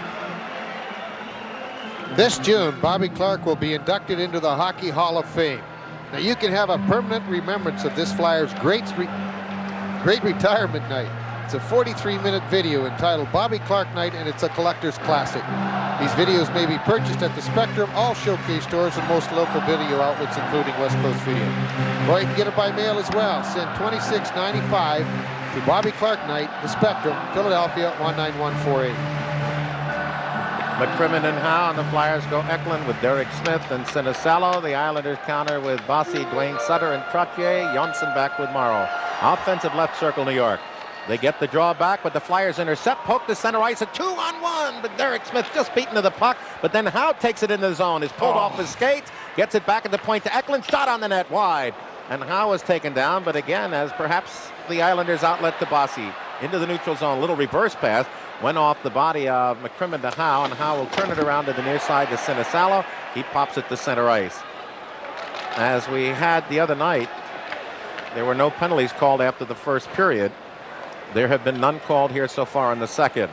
This June, Bobby Clarke will be inducted into the Hockey Hall of Fame. Now you can have a permanent remembrance of this Flyers' great retirement night It's a 43-minute video entitled Bobby Clark Night, and it's a collector's classic. These videos may be purchased at the Spectrum, all Showcase stores, and most local video outlets, including West Coast Video. Or you can get it by mail as well. Send $26.95 to Bobby Clark Night, the Spectrum, Philadelphia 19148. McCrimmon and Howe, and the Flyers go Eklund with Derek Smith and Sinisalo. The Islanders counter with Bossy, Dwayne Sutter, and Trottier. Janssen back with Morrow. Offensive left circle, New York. They get the draw back, but the Flyers intercept, poke to center ice, a 2-on-1, but Derek Smith just beaten to the puck, but then Howe takes it into the zone, is pulled off his skates, gets it back at the point to Eklund, shot on the net wide, and Howe was taken down, but again, as perhaps the Islanders outlet to Bossy, into the neutral zone, little reverse pass, went off the body of McCrimmon to Howe, and Howe will turn it around to the near side to Sinisalo. He pops it to center ice. As we had the other night, there were no penalties called after the first period. There have been none called here so far in the second.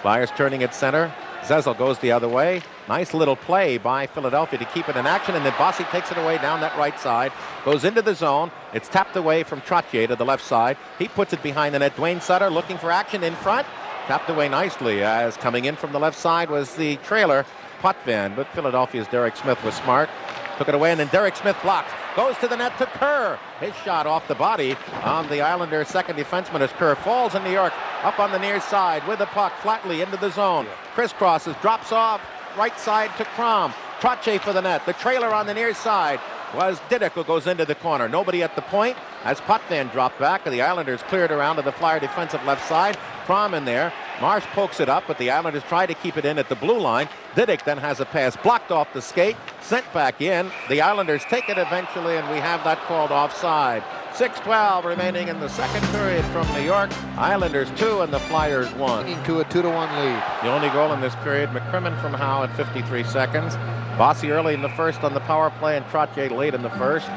Flyers turning at center. Zezel goes the other way. Nice little play by Philadelphia to keep it in action, and then Bossy takes it away down that right side, goes into the zone. It's tapped away from Trottier to the left side. He puts it behind the net. Dwayne Sutter looking for action in front. Tapped away nicely, as coming in from the left side was the trailer, Potvin, but Philadelphia's Derek Smith was smart. Took it away, and then Derek Smith blocks. Goes to the net to Kerr. His shot off the body on the Islanders' second defenseman as Kerr falls in New York up on the near side with the puck flatly into the zone. Crisscrosses, drops off right side to Crom. Trottier for the net. The trailer on the near side was Didick, who goes into the corner. Nobody at the point as Potvin dropped back, and the Islanders cleared around to the Flyer defensive left side. Crom in there. Marsh pokes it up, but the Islanders try to keep it in at the blue line. Didick then has a pass blocked off the skate, sent back in. The Islanders take it eventually, and we have that called offside. 6:12 remaining in the second period from New York. Islanders 2 and the Flyers 1. Into a 2-1 lead. The only goal in this period, McCrimmon from Howe at 53 seconds. Bossy early in the first on the power play, and Trottier late in the first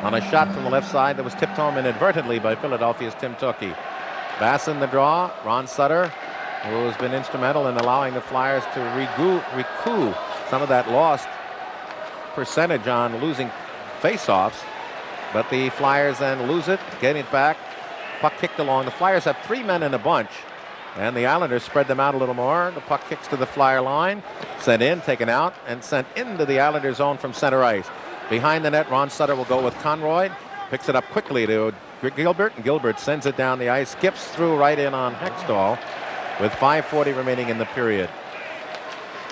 on a shot from the left side that was tipped home inadvertently by Philadelphia's Tim Tukey. Bass in the draw, Ron Sutter, who has been instrumental in allowing the Flyers to recoup some of that lost percentage on losing faceoffs. But the Flyers then lose it, getting it back, puck kicked along. The Flyers have 3 men in a bunch, and the Islanders spread them out a little more. The puck kicks to the Flyer line, sent in, taken out, and sent into the Islanders zone from center ice. Behind the net, Ron Sutter will go with Conroy, picks it up quickly to Gilbert, and Gilbert sends it down the ice, skips through right in on Hextall with 5:40 remaining in the period.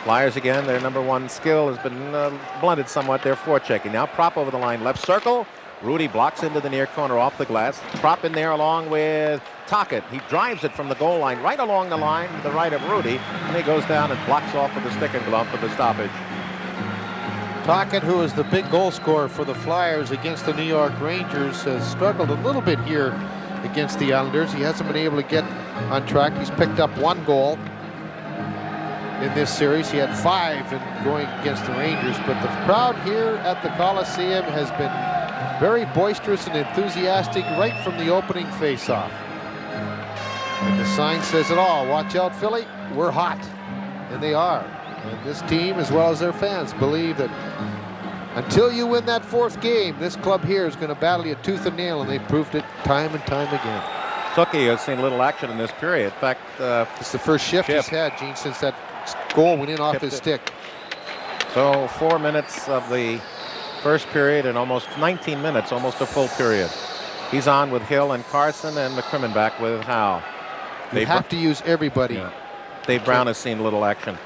Flyers again, their number one skill has been blunted somewhat. Their forechecking. Now prop over the line, left circle. Rudy blocks into the near corner off the glass. Prop in there along with Tocchet. He drives it from the goal line right along the line to the right of Rudy, and he goes down and blocks off with the stick and glove for the stoppage. Tocchet, who is the big goal scorer for the Flyers against the New York Rangers, has struggled a little bit here against the Islanders. He hasn't been able to get on track. He's picked up 1 goal in this series. He had 5 in going against the Rangers, but the crowd here at the Coliseum has been very boisterous and enthusiastic right from the opening faceoff. And the sign says it all. Watch out, Philly. We're hot. And they are. And this team, as well as their fans, believe that until you win that 4th game, this club here is going to battle you tooth and nail, and they proved it time and time again. Tukey has seen little action in this period. In fact, it's the first shift he's had, Gene, since that goal went in off his stick. So 4 minutes of the first period and almost 19 minutes, almost a full period. He's on with Hill and Carson, and McCrimmon back with Howe. They have to use everybody. Yeah. Dave Brown has seen little action.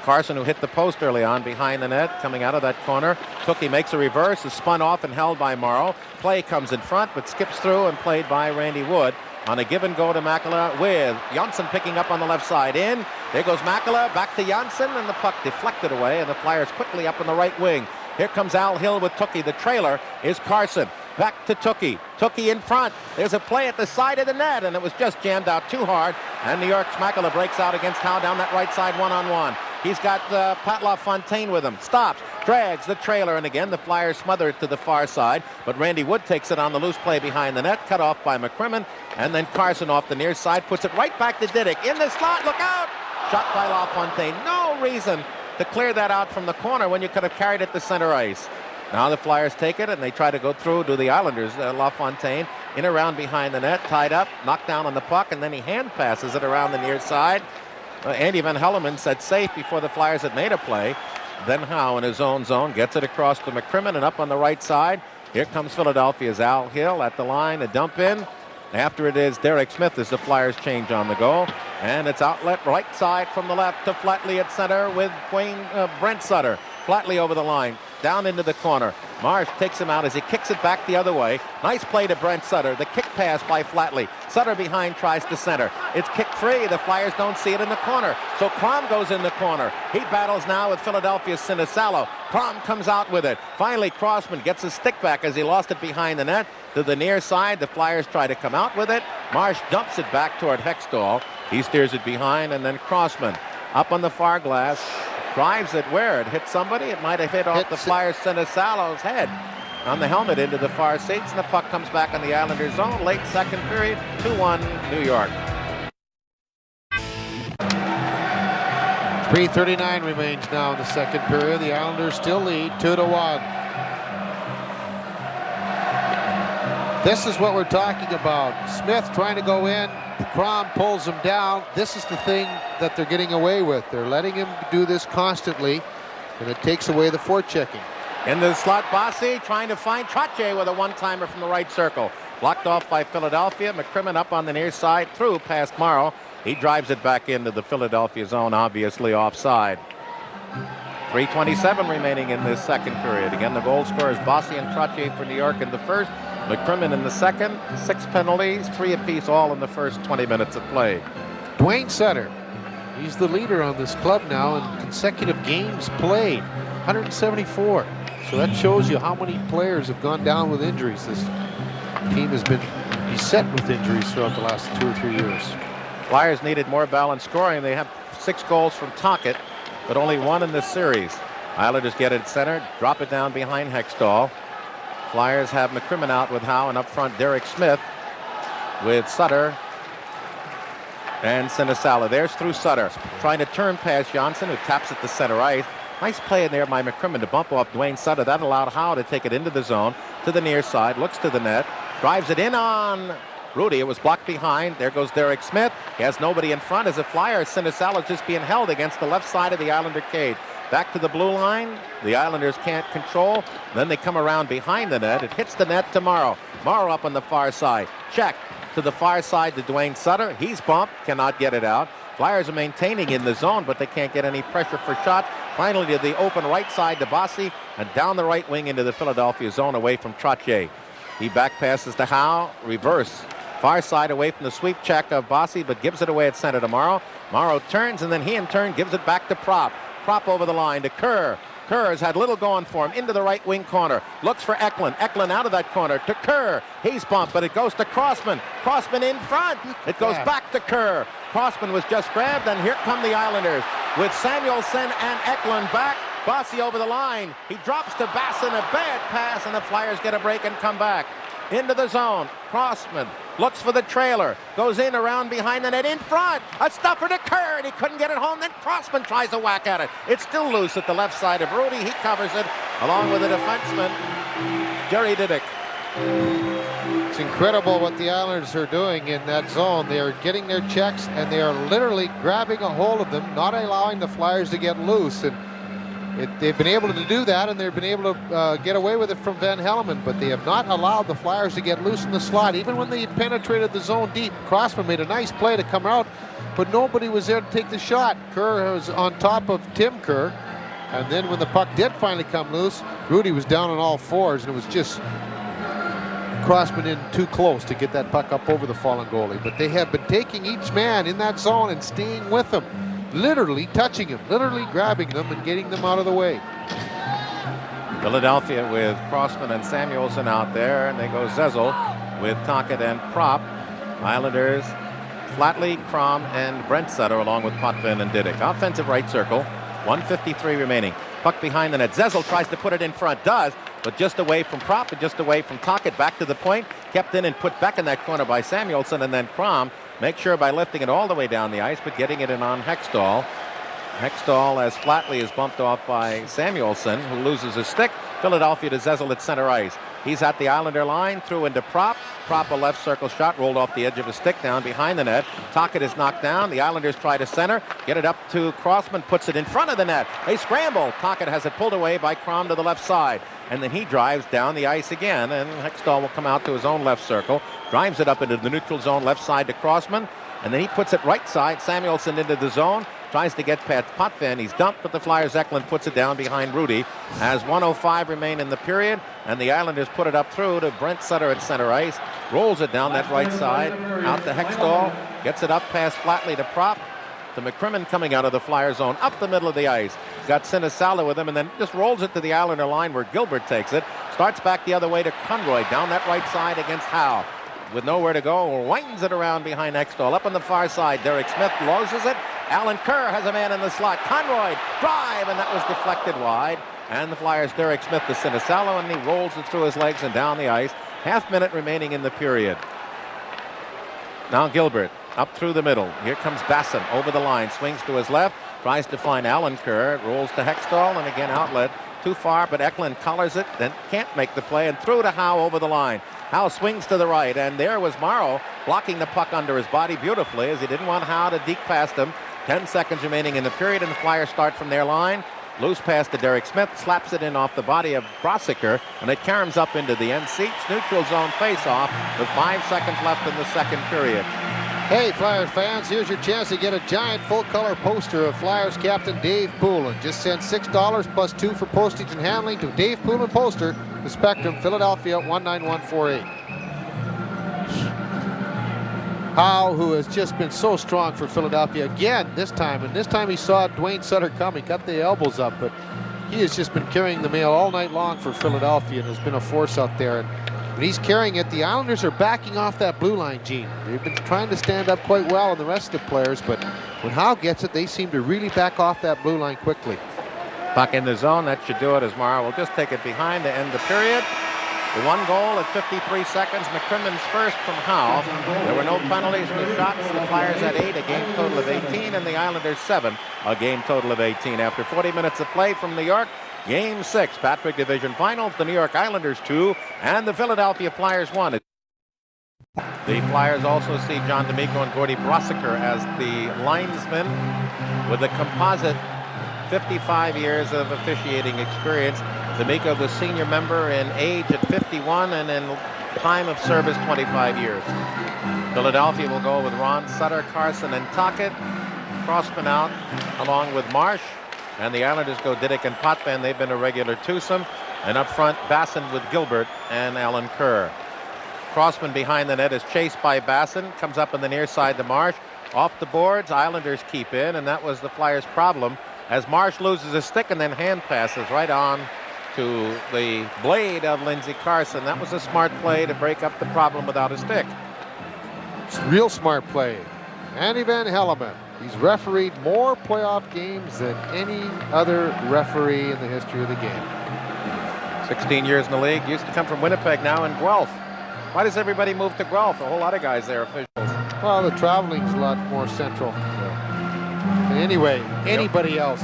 Carson, who hit the post early on behind the net, coming out of that corner. Tukey makes a reverse, is spun off and held by Morrow. Play comes in front, but skips through and played by Randy Wood. On a give and go to Makela with Janssen picking up on the left side in. There goes Makela, back to Janssen, and the puck deflected away, and the Flyers quickly up on the right wing. Here comes Al Hill with Tukey. The trailer is Carson. Back to Tukey. Tukey in front. There's a play at the side of the net, and it was just jammed out too hard. And New York's Makela breaks out against Howe down that right side one-on-one. He's got Pat LaFontaine with him. Stops, drags the trailer, and again the Flyers smother it to the far side. But Randy Wood takes it on the loose play behind the net, cut off by McCrimmon. And then Carson off the near side puts it right back to Didick. In the slot, look out! Shot by LaFontaine. No reason to clear that out from the corner when you could have carried it to center ice. Now the Flyers take it, and they try to go through to the Islanders. LaFontaine in around behind the net, tied up, knocked down on the puck, and then he hand passes it around the near side. Andy Van Hellemond said safe before the Flyers had made a play. Then Howe in his own zone gets it across to McCrimmon and up on the right side. Here comes Philadelphia's Al Hill at the line, a dump in. After it is Derek Smith as the Flyers change on the goal. And it's outlet right side from the left to Flatley at center with Brent Sutter. Flatley over the line, down into the corner. Marsh takes him out as he kicks it back the other way. Nice play to Brent Sutter. The kick pass by Flatley. Sutter behind tries to center. It's kicked free. The Flyers don't see it in the corner. So Crom goes in the corner. He battles now with Philadelphia's Sinisalo. Crom comes out with it. Finally, Crossman gets his stick back as he lost it behind the net. To the near side, the Flyers try to come out with it. Marsh dumps it back toward Hextall. He steers it behind, and then Crossman up on the far glass. Drives it where? It hit somebody? It might have hit off the Flyers' Sinisalo's head on the helmet into the far seats, and the puck comes back on the Islanders' zone. Late second period, 2-1 New York. 3:39 remains now in the second period. The Islanders still lead 2-1. This is what we're talking about. Smith trying to go in. Crom pulls him down. This is the thing that they're getting away with. They're letting him do this constantly, and it takes away the forechecking. In the slot, Bossy trying to find Trottier with a one-timer from the right circle. Blocked off by Philadelphia. McCrimmon up on the near side, through past Morrow. He drives it back into the Philadelphia zone, obviously offside. 3:27 remaining in this second period. Again, the goal scorers Bossy and Trottier for New York in the first. McCrimmon in the second. 6 penalties, 3 apiece, all in the first 20 minutes of play. Dwayne Sutter, he's the leader on this club now in consecutive games played, 174. So that shows you how many players have gone down with injuries. This team has been beset with injuries throughout the last 2 or 3 years. Flyers needed more balanced scoring. They have 6 goals from Tocchet, but only 1 in this series. Islanders get it centered, drop it down behind Hextall. Flyers have McCrimmon out with Howe, and up front Derek Smith with Sutter and Sinisalo. There's through Sutter, trying to turn past Johnson, who taps it to center ice. Nice play in there by McCrimmon to bump off Dwayne Sutter. That allowed Howe to take it into the zone, to the near side, looks to the net, drives it in on Rudy. It was blocked behind. There goes Derek Smith. He has nobody in front as a Flyer. Sinisalo just being held against the left side of the Islander cage. Back to the blue line. The Islanders can't control. Then they come around behind the net. It hits the net to Morrow. Morrow up on the far side. Check to the far side to Dwayne Sutter. He's bumped. Cannot get it out. Flyers are maintaining in the zone, but they can't get any pressure for shots. Finally to the open right side to Bossy, and down the right wing into the Philadelphia zone away from Trottier. He back passes to Howe. Reverse. Far side away from the sweep check of Bossy, but gives it away at center to Morrow. Morrow turns, and then he in turn gives it back to Prop. Prop over the line to Kerr. Kerr has had little going for him. Into the right wing corner. Looks for Eklund. Eklund out of that corner to Kerr. He's bumped, but it goes to Crossman. Crossman in front. It goes back to Kerr. Crossman was just grabbed, and here come the Islanders with Samuelson and Eklund back. Bossy over the line. He drops to Basson. A bad pass, and the Flyers get a break and come back. Into the zone. Crossman looks for the trailer. Goes in around behind the net in front. A stopper to Kerr, and he couldn't get it home. Then Crossman tries to whack at it. It's still loose at the left side of Rudy. He covers it along with the defenseman, Jerry Didick. It's incredible what the Islanders are doing in that zone. They are getting their checks, and they are literally grabbing a hold of them, not allowing the Flyers to get loose. And they've been able to do that, and they've been able to get away with it from Van Hellemond, but they have not allowed the Flyers to get loose in the slot. Even when they penetrated the zone deep, Crossman made a nice play to come out, but nobody was there to take the shot. Kerr was on top of Tim Kerr, and then when the puck did finally come loose, Rudy was down on all fours, and it was just Crossman in too close to get that puck up over the fallen goalie. But they have been taking each man in that zone and staying with them. Literally touching him, literally grabbing them and getting them out of the way. Philadelphia with Crossman and Samuelson out there, and they go Zezel with Tocchet and Prop. Islanders, Flatley, Crom, and Brent Sutter along with Potvin and Didick. Offensive right circle, 1:53 remaining. Puck behind the net. Zezel tries to put it in front, does, but just away from Prop and just away from Tocchet. Back to the point, kept in and put back in that corner by Samuelson, and then Crom make sure by lifting it all the way down the ice, but getting it in on Hextall. Hextall, as Flatley is bumped off by Samuelson, who loses his stick. Philadelphia to Zezel at center ice. He's at the Islander line, through into Prop. Prop, a left circle shot, rolled off the edge of a stick down behind the net. Tocchet is knocked down. The Islanders try to center, get it up to Crossman, puts it in front of the net. They scramble. Tocchet has it pulled away by Crom to the left side. And then he drives down the ice again, and Hextall will come out to his own left circle, drives it up into the neutral zone, left side to Crossman, and then he puts it right side. Samuelsson into the zone, tries to get past Potvin. He's dumped, but the Flyers' Eklund puts it down behind Rudy. As 1:05 remain in the period, and the Islanders put it up through to Brent Sutter at center ice, rolls it down that right side, out to Hextall, gets it up past Flatley to Prop, to McCrimmon coming out of the Flyer zone, up the middle of the ice. He's got Sinisalo with him, and then just rolls it to the Islander line where Gilbert takes it. Starts back the other way to Conroy, down that right side against Howe. With nowhere to go, winds it around behind Hextall. Up on the far side, Derek Smith loses it. Alan Kerr has a man in the slot. Conroy, drive, and that was deflected wide. And the Flyers, Derek Smith to Sinisalo, and he rolls it through his legs and down the ice. Half minute remaining in the period. Now Gilbert, up through the middle. Here comes Basson over the line, swings to his left, tries to find Alan Kerr, rolls to Hextall, and again outlet. Too far, but Eklund collars it, then can't make the play, and through to Howe over the line. Howe swings to the right, and there was Morrow blocking the puck under his body beautifully, as he didn't want Howe to deke past him. 10 seconds remaining in the period, and the Flyers start from their line. Loose pass to Derek Smith, slaps it in off the body of Brossiker, and it caroms up into the end seats. Neutral zone face-off with 5 seconds left in the second period. Hey, Flyers fans, here's your chance to get a giant full-color poster of Flyers captain Dave Poulin. Just send $6 plus $2 for postage and handling to Dave Poulin Poster, The Spectrum, Philadelphia, 19148. Howe, who has just been so strong for Philadelphia again this time, and this time he saw Dwayne Sutter come. He got the elbows up, but he has just been carrying the mail all night long for Philadelphia and has been a force out there. And when he's carrying it, the Islanders are backing off that blue line, Gene. They've been trying to stand up quite well on the rest of the players, but when Howe gets it, they seem to really back off that blue line quickly. Puck in the zone, that should do it, as Morrow will just take it behind to end the period. The one goal at 53 seconds, McCrimmon's first from Howe. There were no penalties, no shots. The Flyers had 8, a game total of 18, and the Islanders 7, a game total of 18. After 40 minutes of play from New York, Game 6, Patrick Division Finals, the New York Islanders 2, and the Philadelphia Flyers 1. The Flyers also see John D'Amico and Gordy Brossiker as the linesmen with a composite 55 years of officiating experience. D'Amico, the senior member in age at 51 and in time of service 25 years. Philadelphia will go with Ron Sutter, Carson, and Tocchet. Crossman out along with Marsh. And the Islanders go Didick and Potvin. They've been a regular twosome. And up front, Basson with Gilbert and Alan Kerr. Crossman behind the net is chased by Basson. Comes up on the near side to Marsh. Off the boards, Islanders keep in, and that was the Flyers' problem, as Marsh loses his stick and then hand passes right on to the blade of Lindsey Carson. That was a smart play to break up the problem without a stick. It's a real smart play. Andy Van Helleman. He's refereed more playoff games than any other referee in the history of the game. 16 years in the league. Used to come from Winnipeg, now in Guelph. Why does everybody move to Guelph? A whole lot of guys there, officials. Well, the traveling's a lot more central. Yeah. Anyway, anybody else,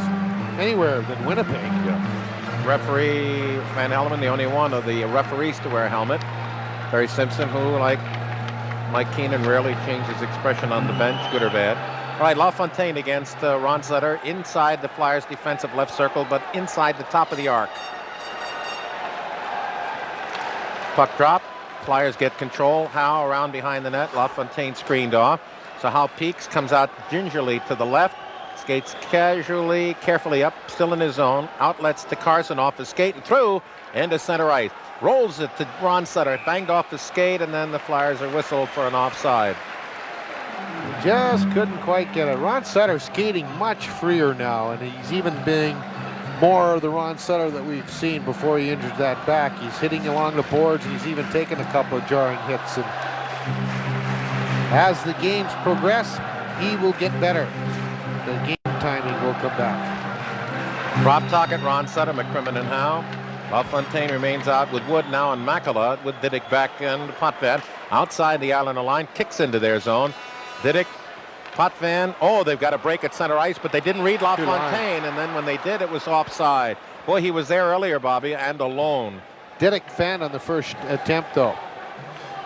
anywhere than Winnipeg. Yeah. Referee Van Helleman, the only one of the referees to wear a helmet. Barry Simpson, who, like Mike Keenan, rarely changes expression on the bench, good or bad. All right, LaFontaine against Ron Sutter, inside the Flyers' defensive left circle, but inside the top of the arc. Puck drop. Flyers get control. Howe around behind the net. LaFontaine screened off. So Howe peeks, comes out gingerly to the left. Skates casually, carefully up, still in his zone. Outlets to Carson off his skate and through into center ice. Rolls it to Ron Sutter. Banged off the skate, and then the Flyers are whistled for an offside. Just couldn't quite get it. Ron Sutter skating much freer now, and he's even being more the Ron Sutter that we've seen before he injured that back. He's hitting along the boards, and he's even taken a couple of jarring hits. And as the games progress, he will get better. The game timing will come back. Rob Tocchet, Ron Sutter, McCrimmon, and Howe. LaFontaine remains out with Wood now and Makala with Didick back and Potvin. Outside the Islander line, kicks into their zone. Didick, Potvin, oh, they've got a break at center ice, but they didn't read LaFontaine, and then when they did, it was offside. Boy, he was there earlier, Bobby, and alone. Didick Fenn on the first attempt, though.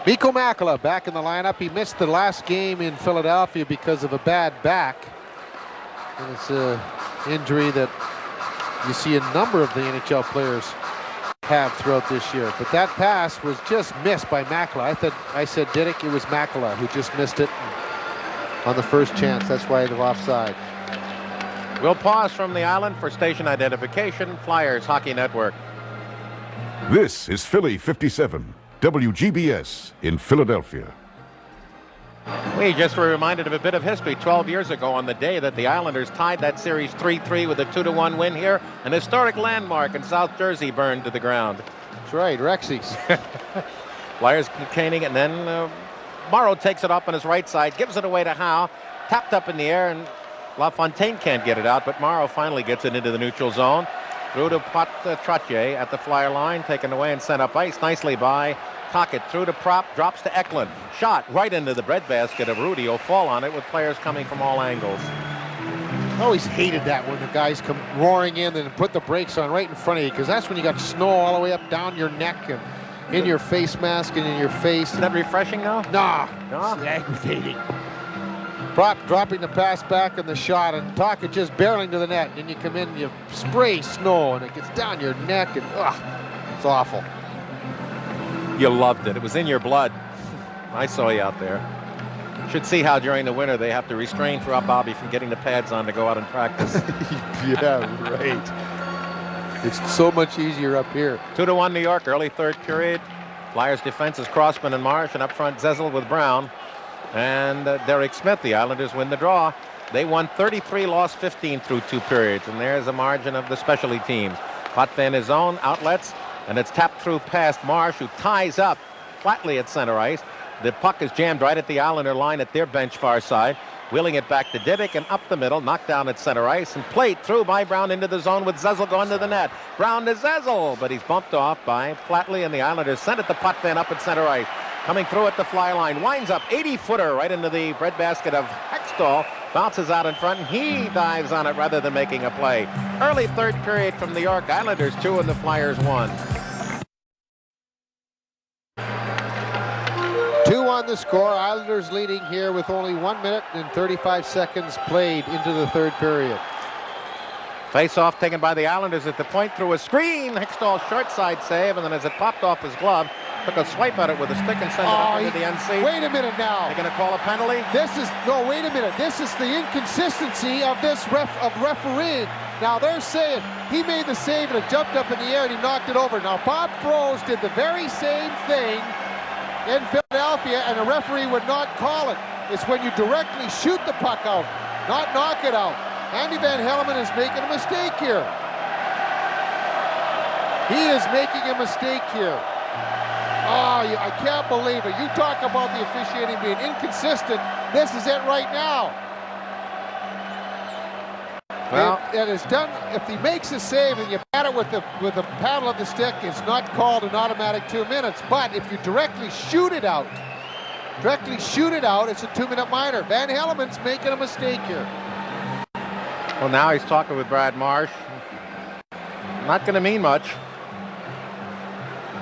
Mikko Makela back in the lineup. He missed the last game in Philadelphia because of a bad back. And it's an injury that you see a number of the NHL players have throughout this year. But that pass was just missed by Makela. I said Didick, it was Makela who just missed it on the first chance. That's why they're offside. We'll pause from the island for station identification. Flyers Hockey Network. This is Philly 57, WGBS in Philadelphia. We just were reminded of a bit of history. 12 years ago on the day that the Islanders tied that series 3-3 with a 2-1 win here, an historic landmark in South Jersey burned to the ground. That's right, Rexy's. Flyers containing, and then Morrow takes it up on his right side, gives it away to Howe, tapped up in the air, and LaFontaine can't get it out, but Morrow finally gets it into the neutral zone. Through to Trottier at the Flyer line, taken away and sent up ice nicely by Tocchet. Through to Prop, drops to Eklund. Shot right into the breadbasket of Rudy. Will fall on it with players coming from all angles. I always hated that when the guys come roaring in and put the brakes on right in front of you, because that's when you got snow all the way up down your neck and in your face mask and in your face. Is that refreshing now? Nah, No? it's aggravating. Prop dropping the pass back in the shot, and Tocchet just barreling to the net. And then you come in and you spray snow, and it gets down your neck, and it's awful. You loved it. It was in your blood. I saw you out there. Should see how during the winter they have to restrain Rob Bobby from getting the pads on to go out and practice. Yeah, right. It's so much easier up here. 2-1 New York, early third period. Flyers defense is Crossman and Marsh, and up front Zezel with Brown. And Derek Smith. The Islanders win the draw. They won 33, lost 15 through 2 periods. And there's a margin of the specialty teams. Potvin his own outlets, and it's tapped through past Marsh, who ties up flatly at center ice. The puck is jammed right at the Islander line at their bench far side. Wheeling it back to Didick and up the middle, knocked down at center ice, and played through by Brown into the zone with Zezel going to the net. Brown to Zezel, but he's bumped off by Flatley, and the Islanders send it to Potvin up at center ice. Coming through at the fly line, winds up 80-footer right into the breadbasket of Hextall, bounces out in front, and he dives on it rather than making a play. Early third period from New York, Islanders 2 and the Flyers 1. 2 on the score. Islanders leading here with only 1 minute and 35 seconds played into the third period. Face-off taken by the Islanders at the point through a screen. Hextall short side save, and then as it popped off his glove, took a swipe at it with a stick and sent it up into the NC. Wait a minute now. They're going to call a penalty? Wait a minute. This is the inconsistency of this refereeing. Now they're saying he made the save and it jumped up in the air and he knocked it over. Now Bob Froese did the very same thing in Philadelphia, and the referee would not call it. It's when you directly shoot the puck out, not knock it out. Andy Van Hellemond is making a mistake here. He is making a mistake here. Oh, I can't believe it. You talk about the officiating being inconsistent. This is it right now. Well, it is done. If he makes a save and you pat it with the paddle of the stick, it's not called an automatic 2 minutes. But if you directly shoot it out, it's a 2-minute minor. Van Hellemond's making a mistake here. well, now he's talking with Brad Marsh. Not going to mean much.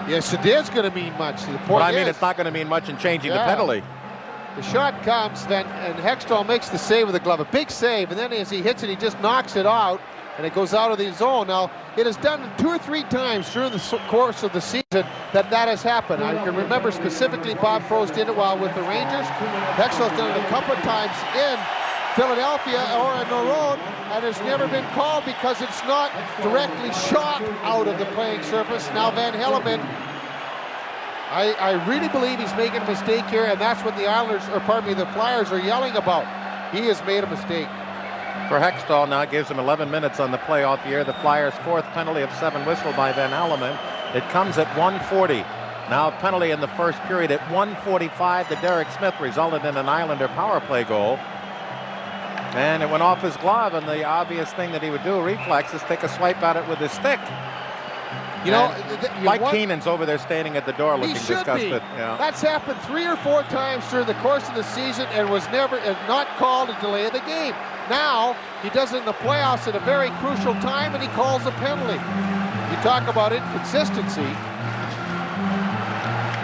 Yes, it is going to mean much. The point But I mean, is, it's not going to mean much in changing the penalty. the shot comes, then, and Hextall makes the save with the glove, a big save, and then as he hits it, he just knocks it out, and it goes out of the zone. Now, it has done 2 or 3 times during the course of the season that has happened. I can remember specifically Bob Froese did it while with the Rangers. Hextall's done it a couple of times in Philadelphia or on the road, and it's never been called because it's not directly shot out of the playing surface. Now Van Hellemond, I really believe he's making a mistake here, and that's what the the Flyers are yelling about. He has made a mistake. For Hextall now gives him 11 minutes on the playoff year. The Flyers' 4th penalty of 7 whistled by Van Hellemond. It comes at 1:40. Now a penalty in the first period at 1:45 to Derek Smith resulted in an Islander power play goal. And it went off his glove, and the obvious thing that he would do, reflex, is take a swipe at it with his stick. You know, Mike Keenan's over there standing at the door looking disgusted. Yeah. That's happened 3 or 4 times during the course of the season and was never not called a delay of the game. Now he does it in the playoffs at a very crucial time, and he calls a penalty. You talk about inconsistency.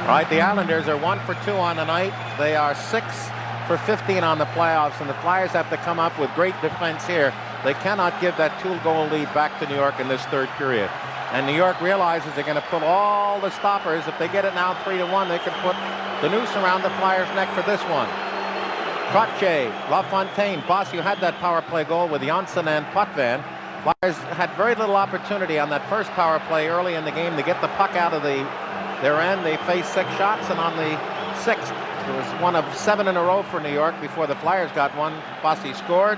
Right, the Islanders are 1 for 2 on the night. They are 6 for 15 on the playoffs, and the Flyers have to come up with great defense here. They cannot give that 2-goal lead back to New York in this third period. And New York realizes they're going to pull all the stoppers. If they get it now 3-1, they can put the noose around the Flyers' neck for this one. Trottier, LaFontaine, Boss, you had that power play goal with Janssen and Potvin. Flyers had very little opportunity on that first power play early in the game to get the puck out of their end. They faced 6 shots, and on the 6th, it was one of 7 in a row for New York before the Flyers got one. Bossy scored.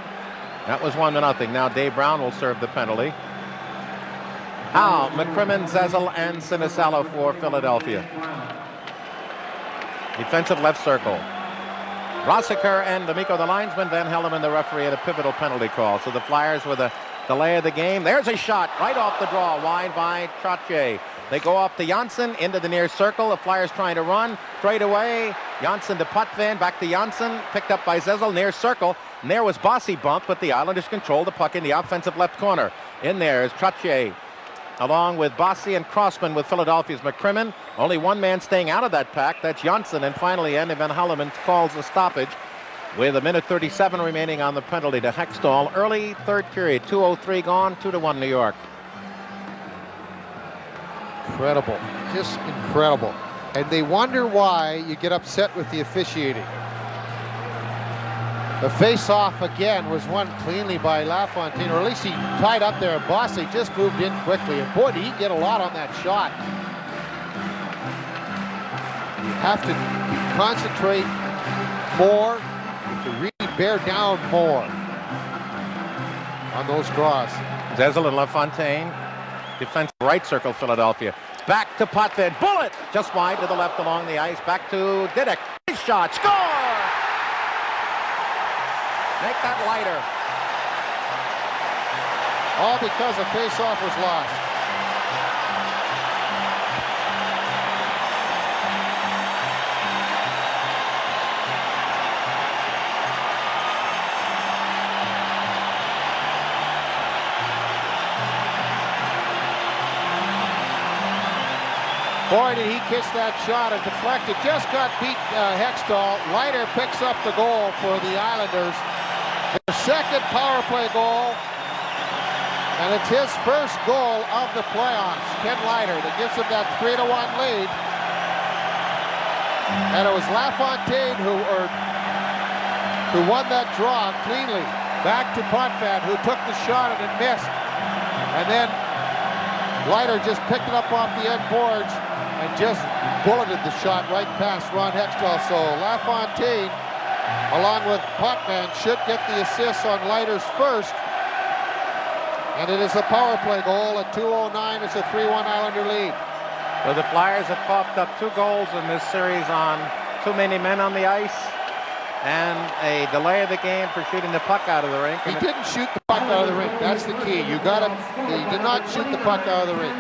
That was 1-0. Now Dave Brown will serve the penalty. Howe, McCrimmon, Zezel, and Sinisalo for Philadelphia. Defensive left circle. Rossiker and D'Amico, the linesman, Van Helleman, the referee, at a pivotal penalty call. So the Flyers with a delay of the game. There's a shot right off the draw, wide by Trottier. They go off to Janssen into the near circle. The Flyers trying to run straight away. Janssen to Potvin, back to Janssen, picked up by Zezel, near circle. And there was Bossy bump, but the Islanders controlled the puck in the offensive left corner. In there is Trottier, along with Bossy and Crossman with Philadelphia's McCrimmon. Only one man staying out of that pack, that's Janssen. And finally, Andy Van Helleman calls a stoppage with 1:37 remaining on the penalty to Hextall. Early third period, 2:03 gone, 2-1 New York. Incredible, just incredible. And they wonder why you get upset with the officiating. The face-off again was won cleanly by LaFontaine, or at least he tied up there. Bossy just moved in quickly, and boy, did he get a lot on that shot. You have to concentrate more, to really bear down more on those draws. Zezel and LaFontaine, defense right circle, Philadelphia. Back to Potvin, bullet just wide to the left along the ice. Back to Didick, his shot, score! Make that lighter. All because a face-off was lost. Boy, did he kiss that shot and deflected. Just got beat, Hextall. Leiter picks up the goal for the Islanders. Their second power play goal, and it's his first goal of the playoffs. Ken Leiter, that gives him that 3-1 lead. And it was LaFontaine who won that draw cleanly. Back to Potvin, who took the shot and it missed. And then Leiter just picked it up off the end boards and just bulleted the shot right past Ron Hextall. So LaFontaine, along with Potvin, should get the assist on Leiter's first. And it is a power play goal at 2:09. It's a 3-1 Islander lead. So the Flyers have coughed up 2 goals in this series on too many men on the ice and a delay of the game for shooting the puck out of the rink. He didn't shoot the puck out of the rink. That's the key. You got him. He did not shoot the puck out of the rink.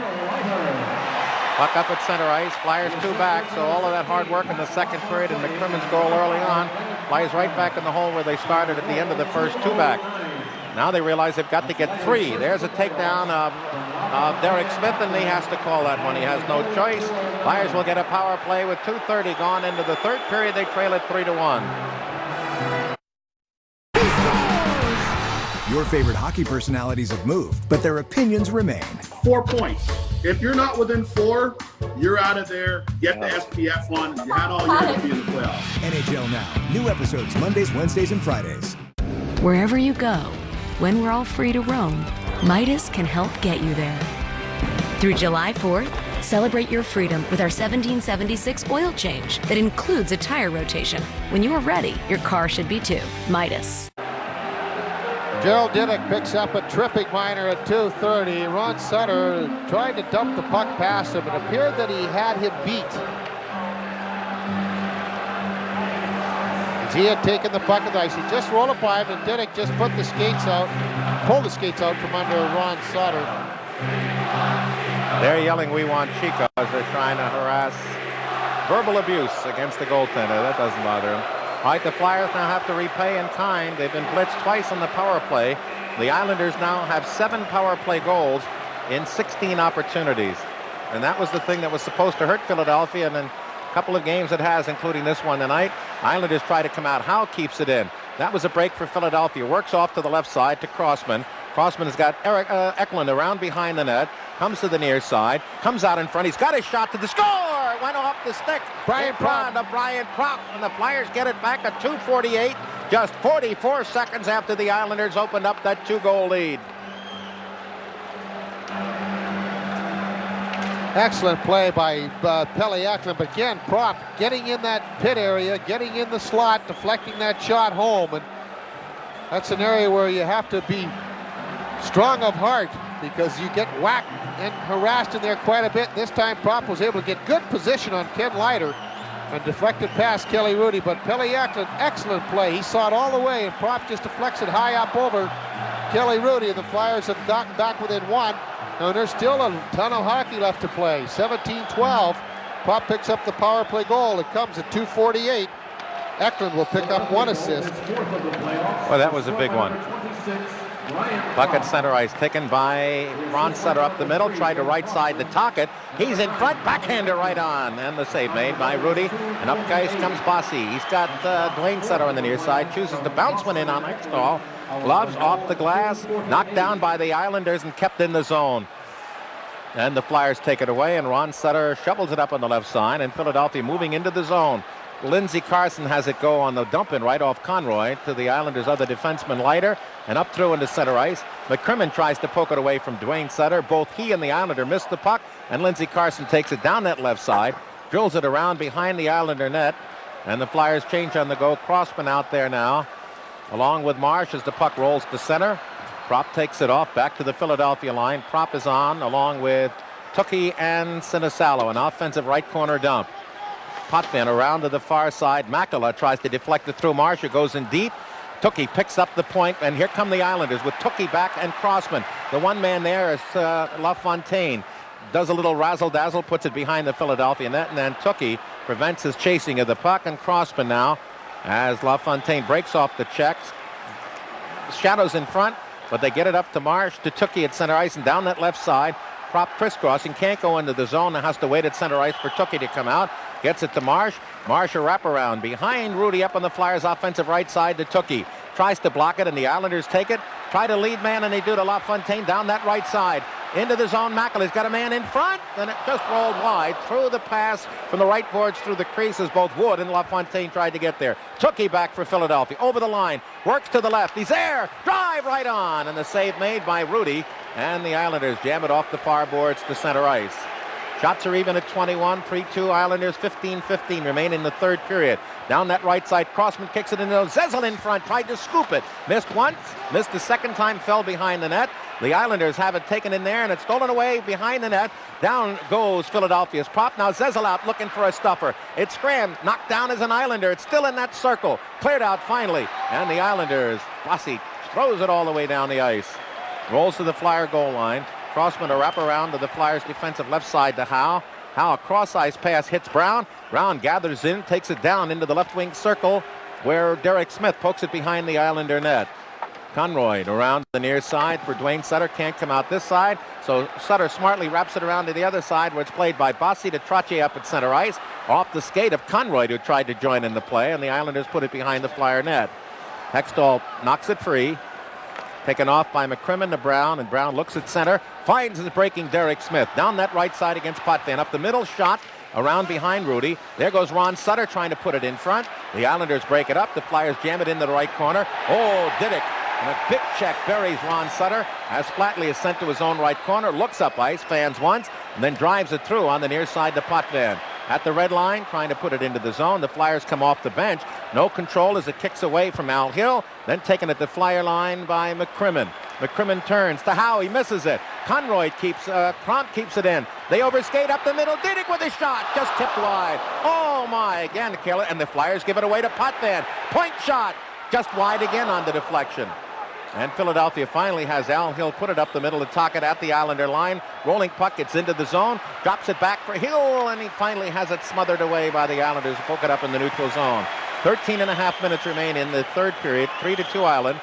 Puck up at center ice. Flyers 2 back. So all of that hard work in the second period and McCrimmon's goal early on lies right back in the hole where they started at the end of the first 2 back. Now they realize they've got to get 3. There's a takedown of Derek Smith, and he has to call that one. He has no choice. Flyers will get a power play with 2:30 gone into the third period. They trail it 3-1. Your favorite hockey personalities have moved, but their opinions remain. 4 points. If you're not within 4, you're out of there. Get the SPF on. You had all year to be in the playoffs. NHL Now. New episodes Mondays, Wednesdays, and Fridays. Wherever you go, when we're all free to roam, Midas can help get you there. Through July 4th, celebrate your freedom with our 1776 oil change that includes a tire rotation. When you are ready, your car should be too. Midas. Gerald Didick picks up a tripping minor at 2:30. Ron Sutter tried to dump the puck past him. It appeared that he had him beat. As he had taken the puck of the ice, he just rolled it by him, and Didick just pulled the skates out from under Ron Sutter. They're yelling, "We want Chico," as they're trying to harass verbal abuse against the goaltender. That doesn't bother him. All right, the Flyers now have to repay in kind. They've been blitzed twice on the power play. The Islanders now have 7 power play goals in 16 opportunities. And that was the thing that was supposed to hurt Philadelphia. And then Couple of games it has, including this one tonight. Islanders try to come out. Howe keeps it in. That was a break for Philadelphia. Works off to the left side to Crossman. Crossman has got Eric Eklund around behind the net. Comes to the near side. Comes out in front. He's got his shot to the score. Went off the stick. Brian Propp. To Brian Propp. And the Flyers get it back at 2:48. Just 44 seconds after the Islanders opened up that 2-goal lead. Excellent play by Pelle Eklund, but again, Propp getting in that pit area, getting in the slot, deflecting that shot home, and that's an area where you have to be strong of heart because you get whacked and harassed in there quite a bit. This time Propp was able to get good position on Ken Leiter and deflected past Kelly Rudy, but Pelle Eklund, excellent play. He saw it all the way, and Propp just deflects it high up over Kelly Rudy, and the Flyers have gotten back within one. Now, there's still a ton of hockey left to play. 17-12. Propp picks up the power play goal. It comes at 2:48. Eklund will pick up one assist. Well, that was a big one. Puck at center ice, taken by Ron Sutter up the middle. Tried to right side the Tocchet. He's in front, backhander right on. And the save made by Rudy. And up ice comes Bossy. He's got Dwayne Sutter on the near side. Chooses to bounce one in on Extall. Gloves off the glass, knocked down by the Islanders and kept in the zone. And the Flyers take it away, and Ron Sutter shovels it up on the left side, and Philadelphia moving into the zone. Lindsey Carson has it go on the dump-in right off Conroy to the Islanders' other defenseman, Leiter, and up through into center ice. McCrimmon tries to poke it away from Dwayne Sutter. Both he and the Islander miss the puck, and Lindsey Carson takes it down that left side, drills it around behind the Islander net, and the Flyers change on the go. Crossman out there now, along with Marsh as the puck rolls to center. Propp takes it off back to the Philadelphia line. Propp is on along with Tukey and Sinisalo, an offensive right corner dump. Potvin around to the far side. Makela tries to deflect it through Marsh. It goes in deep. Tukey picks up the point, and here come the Islanders with Tukey back and Crossman. The one man there is LaFontaine. Does a little razzle-dazzle, puts it behind the Philadelphia net, and then Tukey prevents his chasing of the puck, and Crossman now, as LaFontaine breaks off the checks. Shadows in front, but they get it up to Marsh, to Tukey at center ice, and down that left side. Propp crisscrossing, can't go into the zone, and has to wait at center ice for Tukey to come out. Gets it to Marsh. Marsh a wraparound behind Rudy up on the Flyers' offensive right side to Tukey. Tries to block it, and the Islanders take it. Try to lead man, and they do to LaFontaine down that right side. Into the zone, Makela's got a man in front, and it just rolled wide. Through the pass from the right boards through the creases, both Wood and LaFontaine tried to get there. Tukey back for Philadelphia, over the line, works to the left, he's there, drive right on, and the save made by Rudy, and the Islanders jam it off the far boards to center ice. Shots are even at 21, 3-2 Islanders, 15-15 remain in the third period. Down that right side, Crossman kicks it into Zezel in front, tried to scoop it. Missed once, missed the second time, fell behind the net. The Islanders have it taken in there, and it's stolen away behind the net. Down goes Philadelphia's Propp. Now Zezel out looking for a stuffer. It's Scram, knocked down as an Islander. It's still in that circle. Cleared out finally, and the Islanders, Bossy throws it all the way down the ice. Rolls to the Flyer goal line. Crossman a wraparound to the Flyers' defensive left side to Howe. Howe, a cross-ice pass hits Brown. Brown gathers in, takes it down into the left wing circle where Derek Smith pokes it behind the Islander net. Conroy around the near side for Dwayne Sutter. Can't come out this side, so Sutter smartly wraps it around to the other side where it's played by Bossy to Trottier up at center ice. Off the skate of Conroy, who tried to join in the play, and the Islanders put it behind the Flyer net. Hextall knocks it free. Taken off by McCrimmon to Brown, and Brown looks at center, finds his breaking Derek Smith. Down that right side against Potvin. Up the middle, shot around behind Rudy. There goes Ron Sutter trying to put it in front. The Islanders break it up. The Flyers jam it into the right corner. Oh, Didick. And a big check buries Ron Sutter as Flatley is sent to his own right corner. Looks up ice, fans once, and then drives it through on the near side to Potvin. At the red line, trying to put it into the zone. The Flyers come off the bench. No control as it kicks away from Al Hill. Then taken at the Flyer line by McCrimmon. McCrimmon turns to Howe. He misses it. Conroy Cromp keeps it in. They overskate up the middle. Didick with a shot. Just tipped wide. Oh, my. Again to kill it. And the Flyers give it away to Potvin. Point shot. Just wide again on the deflection. And Philadelphia finally has Al Hill put it up the middle to Tocchet at the Islander line. Rolling puck, gets into the zone, drops it back for Hill, and he finally has it smothered away by the Islanders. Poke it up in the neutral zone. 13 and a half minutes remain in the third period, 3-2 Island.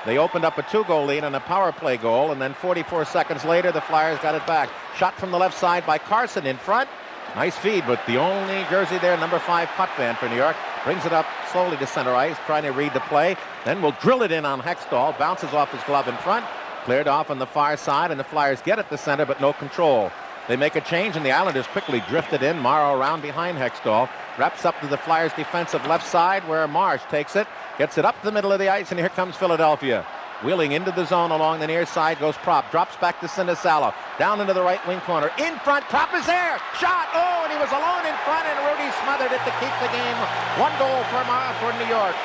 They opened up a 2-goal lead on a power play goal, and then 44 seconds later, the Flyers got it back. Shot from the left side by Carson in front, Nice feed, but the only jersey there, number 5 Potvin for New York, brings it up slowly to center ice, trying to read the play. Then will drill it in on Hextall, bounces off his glove in front, cleared off on the far side, and the Flyers get at the center, but no control. They make a change, and the Islanders quickly drifted in. Morrow around behind Hextall, wraps up to the Flyers' defensive left side, where Marsh takes it, gets it up the middle of the ice, and here comes Philadelphia. Wheeling into the zone along the near side goes Prop. Drops back to Sinisalo. Down into the right wing corner. In front, Prop is there. Shot. Oh, and he was alone in front, and Rudy smothered it to keep the game. 1 goal for New York.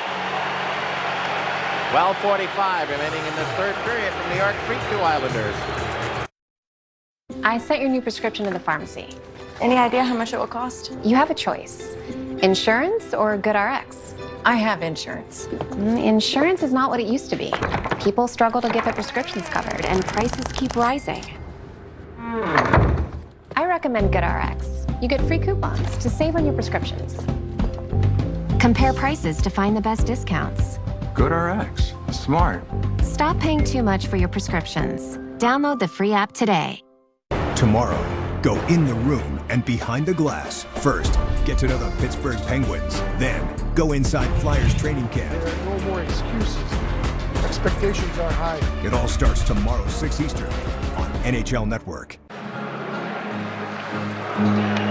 12:45 remaining in this third period from New York. 3-2 Islanders. I sent your new prescription to the pharmacy. Any idea how much it will cost? You have a choice. Insurance or GoodRx? I have insurance. Insurance is not what it used to be. People struggle to get their prescriptions covered, and prices keep rising. I recommend GoodRx. You get free coupons to save on your prescriptions. Compare prices to find the best discounts. GoodRx. Smart. Stop paying too much for your prescriptions. Download the free app today. Tomorrow, go in the room and behind the glass. First, get to know the Pittsburgh Penguins. Then, go inside Flyers training camp. There are no more excuses. Expectations are high. It all starts tomorrow, 6 Eastern, on NHL Network.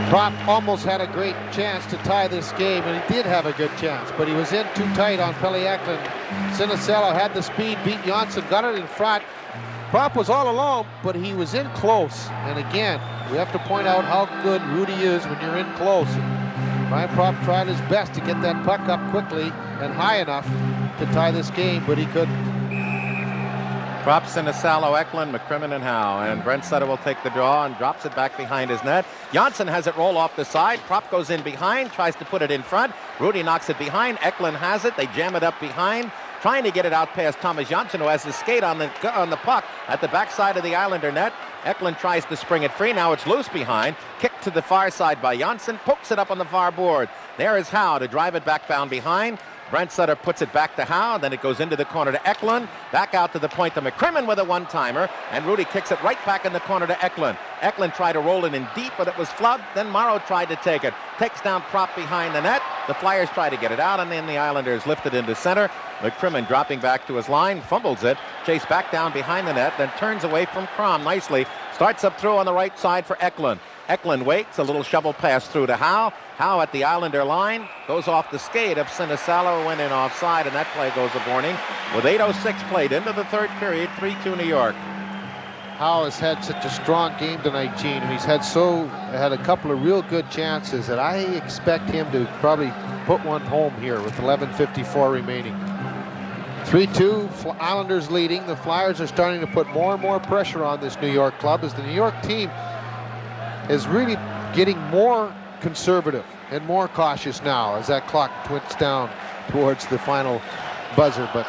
Prop almost had a great chance to tie this game, and he did have a good chance, but he was in too tight on Pelle Eklund. Sinisalo had the speed, beat Johnsson, got it in front. Prop was all alone, but he was in close. And again, we have to point out how good Rudy is when you're in close. Ryan Prop tried his best to get that puck up quickly and high enough to tie this game, but he couldn't. Prop, Sinisalo, Eklund, McCrimmon, and Howe. And Brent Sutter will take the draw and drops it back behind his net. Johnsson has it roll off the side. Prop goes in behind, tries to put it in front. Rudy knocks it behind. Eklund has it. They jam it up behind, trying to get it out past Thomas Johnsson, who has his skate on the puck at the backside of the Islander net. Eklund tries to spring it free. Now it's loose behind. Kicked to the far side by Johnsson. Pokes it up on the far board. There is Howe to drive it back down behind. Brent Sutter puts it back to Howe. Then it goes into the corner to Eklund. Back out to the point to McCrimmon with a one-timer. And Rudy kicks it right back in the corner to Eklund. Eklund tried to roll it in deep, but it was flubbed. Then Morrow tried to take it. Takes down Prop behind the net. The Flyers try to get it out, and then the Islanders lift it into center. McCrimmon dropping back to his line, fumbles it, chased back down behind the net, then turns away from Crom nicely. Starts up through on the right side for Eklund. Eklund waits, a little shovel pass through to Howe. Howe at the Islander line, goes off the skate of Sinisalo, went in offside, and that play goes a warning. With 8:06 played into the third period, 3-2 New York. Howe has had such a strong game tonight, Gene, and he's had a couple of real good chances that I expect him to probably put one home here with 11:54 remaining. 3-2, Islanders leading. The Flyers are starting to put more and more pressure on this New York club as the New York team is really getting more conservative and more cautious now as that clock twits down towards the final buzzer. But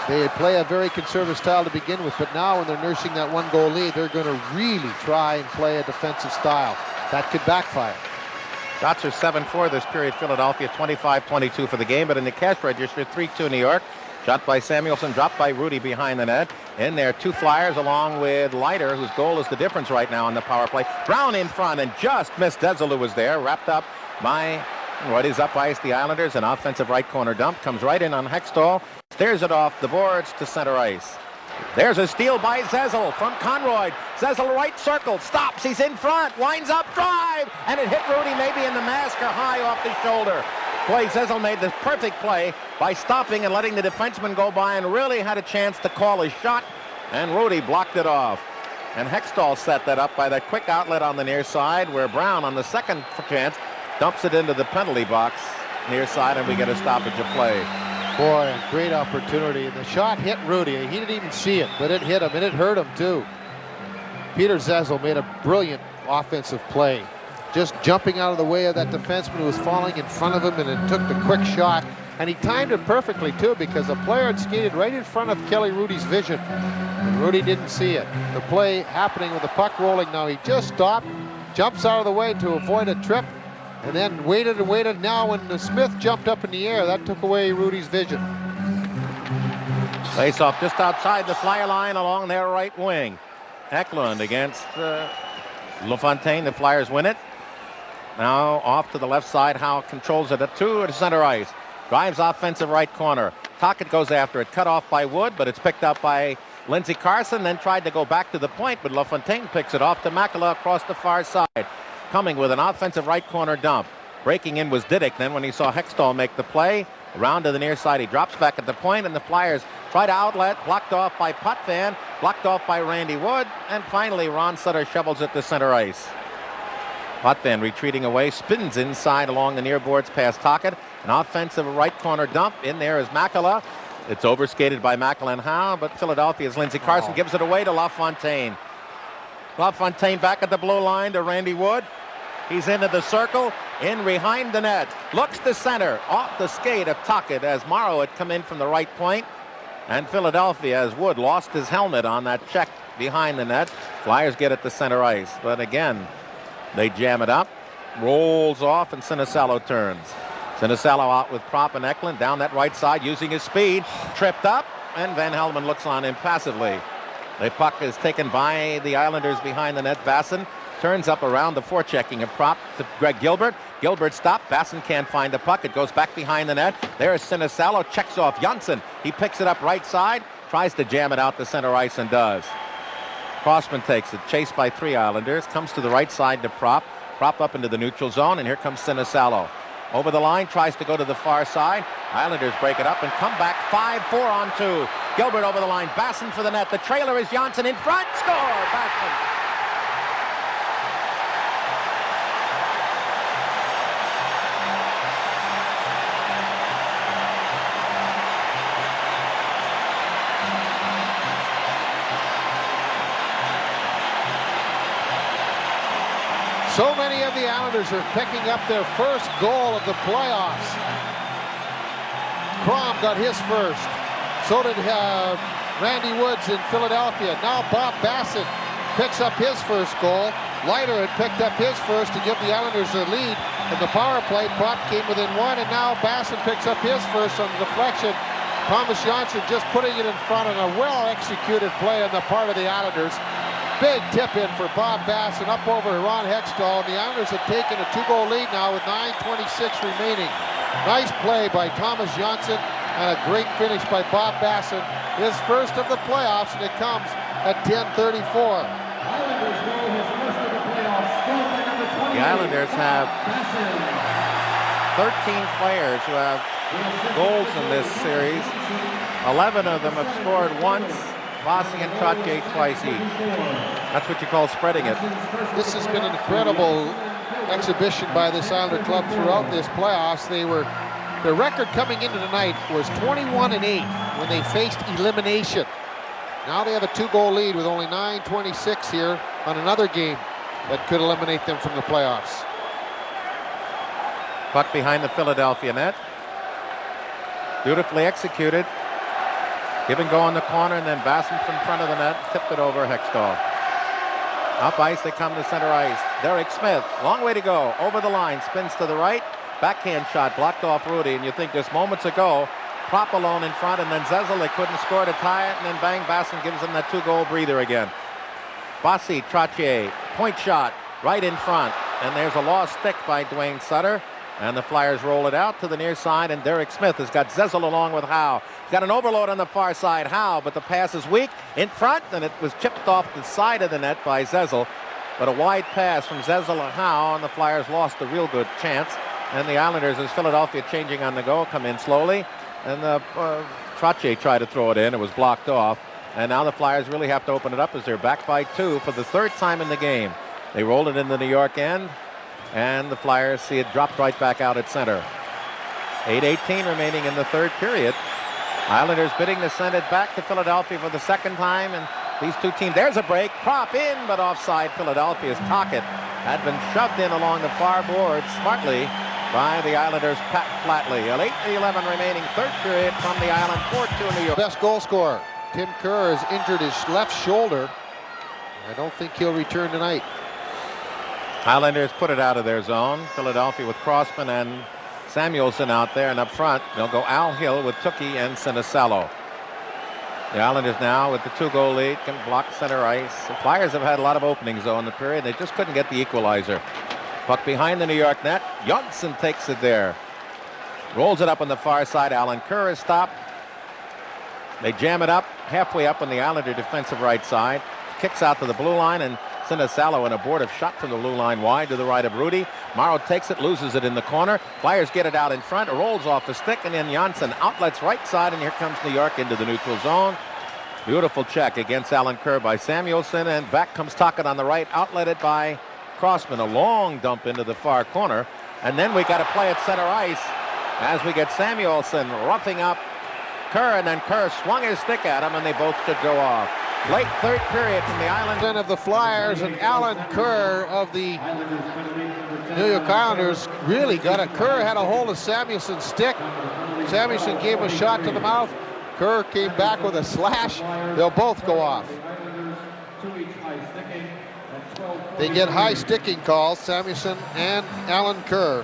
they play a very conservative style to begin with, but now when they're nursing that 1-goal lead, they're going to really try and play a defensive style. That could backfire. Shots are 7-4 this period. Philadelphia 25-22 for the game, but in the cash register, 3-2 New York. Shot by Samuelson, dropped by Rudy behind the net. In there, 2 Flyers along with Leiter, whose goal is the difference right now on the power play. Brown in front and just missed Dezel, who was there. Wrapped up by what is up ice, the Islanders. An offensive right corner dump. Comes right in on Hextall. Steers it off the boards to center ice. There's a steal by Zezel from Conroy. Zezel right circle, stops, he's in front, winds up, drive, and it hit Rudy maybe in the mask or high off the shoulder. Boy, Zezel made the perfect play by stopping and letting the defenseman go by and really had a chance to call his shot, and Rudy blocked it off. And Hextall set that up by that quick outlet on the near side where Brown on the second chance dumps it into the penalty box near side, and we get a stoppage of play. Boy, a great opportunity. The shot hit Rudy. He didn't even see it, but it hit him, and it hurt him too. Peter Zezel made a brilliant offensive play, just jumping out of the way of that defenseman who was falling in front of him, and then took the quick shot. And he timed it perfectly too, because the player had skated right in front of Kelly Rudy's vision, and Rudy didn't see it. The play happening with the puck rolling now. He just stopped, jumps out of the way to avoid a trip, and then waited and waited. Now when the Smith jumped up in the air, that took away Rudy's vision. Face off just outside the Flyer line along their right wing. Eklund against LaFontaine. The Flyers win it. Now off to the left side. Howe controls it at 2 to center ice. Drives offensive right corner. Tocchet goes after it. Cut off by Wood, but it's picked up by Lindsey Carson. Then tried to go back to the point, but LaFontaine picks it off to Makela across the far side. Coming with an offensive right corner dump. Breaking in was Didick. Then when he saw Hextall make the play, around to the near side, he drops back at the point, and the Flyers try to outlet. Blocked off by Potvin. Blocked off by Randy Wood. And finally, Ron Sutter shovels it to center ice. Potvin retreating away, spins inside along the near boards past Tocchet. An offensive right corner dump. In there is Makela. It's overskated by Makela and Howe, but Philadelphia's Lindsey Carson gives it away to LaFontaine. LaFontaine back at the blue line to Randy Wood. He's into the circle, in behind the net. Looks to center, off the skate of Tocchet as Morrow had come in from the right point. And Philadelphia, as Wood lost his helmet on that check behind the net. Flyers get it to center ice, but again, they jam it up. Rolls off, and Sinisalo turns. Sinisalo out with Prop and Eklund down that right side using his speed. Tripped up, and Van Helmen looks on impassively. The puck is taken by the Islanders behind the net. Basson turns up around the forechecking of Prop to Greg Gilbert. Gilbert stopped. Basson can't find the puck. It goes back behind the net. There's Sinisalo. Checks off Janssen. He picks it up right side. Tries to jam it out to center ice and does. Crossman takes it. Chased by 3 Islanders. Comes to the right side to Prop. Prop up into the neutral zone, and here comes Sinisalo. Over the line, tries to go to the far side. Islanders break it up and come back 5-4 on 2. Gilbert over the line. Basson for the net. The trailer is Janssen in front. Score! Basson. So many of the Islanders are picking up their first goal of the playoffs. Crom got his first. So did Randy Woods in Philadelphia. Now Bob Bassett picks up his first goal. Leiter had picked up his first to give the Islanders a lead in the power play. Prop came within 1, and now Bassett picks up his first on the deflection. Thomas Janssen just putting it in front on a well-executed play on the part of the Islanders. Big tip in for Bob Bass and up over Ron Hextall. And the Islanders have taken a 2-goal lead now with 9:26 remaining. Nice play by Thomas Janssen and a great finish by Bob Bassett. His first of the playoffs, and it comes at 10:34. The Islanders have 13 players who have goals in this series. 11 of them have scored once. Bossy and Trottier twice each. That's what you call spreading it. This has been an incredible exhibition by this Islander club throughout this playoffs. Their record coming into tonight was 21-8 when they faced elimination. Now they have a 2-goal lead with only 9:26 here on another game that could eliminate them from the playoffs. Puck behind the Philadelphia net. Beautifully executed. Give and go in the corner, and then Basson from front of the net, tipped it over Hextall. Up ice, they come to center ice. Derek Smith, long way to go. Over the line, spins to the right. Backhand shot, blocked off Rudy, and you think just moments ago, Prop alone in front, and then Zezel, they couldn't score to tie it, and then bang, Basson gives them that 2-goal breather again. Bossy, Trottier, point shot, right in front, and there's a lost stick by Dwayne Sutter. And the Flyers roll it out to the near side, and Derek Smith has got Zezel along with Howe. He's got an overload on the far side, Howe, but the pass is weak in front, and it was chipped off the side of the net by Zezel. But a wide pass from Zezel and Howe, and the Flyers lost a real good chance. And the Islanders, as Philadelphia changing on the go, come in slowly. And Trottier tried to throw it in. It was blocked off. And now the Flyers really have to open it up as they're back by 2 for the 3rd time in the game. They rolled it in the New York end. And the Flyers see it dropped right back out at center. 8:18 remaining in the 3rd period. Islanders bidding to send it back to Philadelphia for the 2nd time. And these two teams, there's a break. Prop in, but offside. Philadelphia's Tocchet had been shoved in along the far boards smartly by the Islanders' Pat Flatley. 8:11 remaining, 3rd period from the Island. 4-2 New York. Best goal scorer. Tim Kerr has injured his left shoulder. I don't think he'll return tonight. Islanders put it out of their zone. Philadelphia with Crossman and Samuelson out there, and up front they'll go Al Hill with Tukey and Sinisalo. The Islanders now with the 2-goal lead can block center ice. The Flyers have had a lot of openings though in the period. They just couldn't get the equalizer. Puck behind the New York net. Johnson takes it there. Rolls it up on the far side. Alan Kerr is stopped. They jam it up, halfway up on the Islander defensive right side. Kicks out to the blue line, and Sinisalo an abortive shot from the blue line wide to the right of Rudy. Morrow takes it, loses it in the corner. Flyers get it out in front, rolls off the stick, and then Janssen outlets right side, and here comes New York into the neutral zone. Beautiful check against Alan Kerr by Samuelson, and back comes Tocchet on the right, outletted by Crossman. A long dump into the far corner, and then we got to play at center ice as we get Samuelson roughing up Kerr, and then Kerr swung his stick at him, and they both should go off. Late third period from the Islanders. Of the Flyers, and Alan Kerr of the New York Islanders really got it. Kerr had a hold of Samuelson's stick. Samuelson gave him a shot to the mouth. Kerr came back with a slash. They'll both go off. They get high sticking calls, Samuelson and Alan Kerr,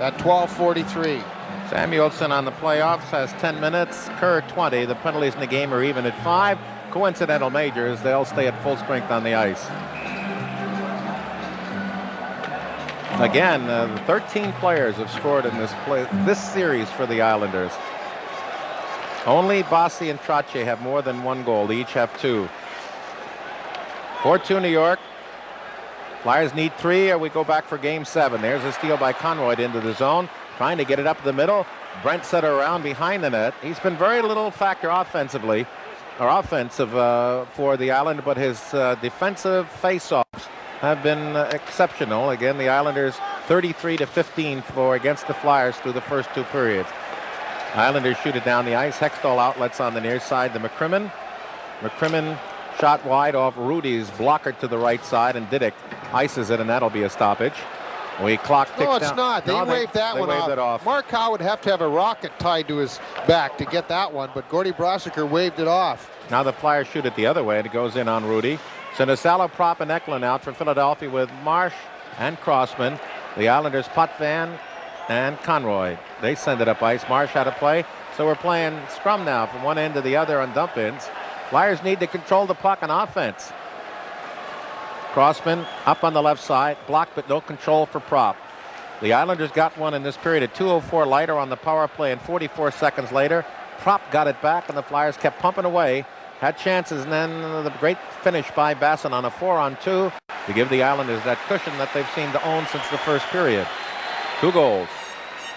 at 12:43. Samuelson on the playoffs has 10 minutes. Kerr 20. The penalties in the game are even at 5. Coincidental majors, they'll stay at full strength on the ice. Again, 13 players have scored in this series for the Islanders. Only Bassi and Trottier have more than 1 goal. They each have 2. 4-2 New York. Flyers need 3, or we go back for game 7. There's a steal by Conroy into the zone, trying to get it up the middle. Brent set her around behind the net. He's been very little factor offensive for the Islanders, but his defensive face-offs have been exceptional. Again, the Islanders 33-15 against the Flyers through the first 2 periods. Islanders shoot it down the ice. Hextall outlets on the near side to McCrimmon. McCrimmon shot wide off Rudy's blocker to the right side, and Didick ices it, and that'll be a stoppage. Clock ticks down. No, it's not. They waved that one off. Mark Howe would have to have a rocket tied to his back to get that one, but Gordy Brossiker waved it off. Now the Flyers shoot it the other way, and it goes in on Rudy. Sinisalo, Prop, and Eklund out for Philadelphia with Marsh and Crossman. The Islanders, Potvin and Conroy. They send it up ice. Marsh had to play, so we're playing scrum now from one end to the other on dump-ins. Flyers need to control the puck on offense. Crossman up on the left side, blocked but no control for Prop. The Islanders got one in this period at 2:04 lighter on the power play, and 44 seconds later, Prop got it back, and the Flyers kept pumping away, had chances, and then the great finish by Basson on a 4-on-2 to give the Islanders that cushion that they've seemed to own since the first period. 2 goals.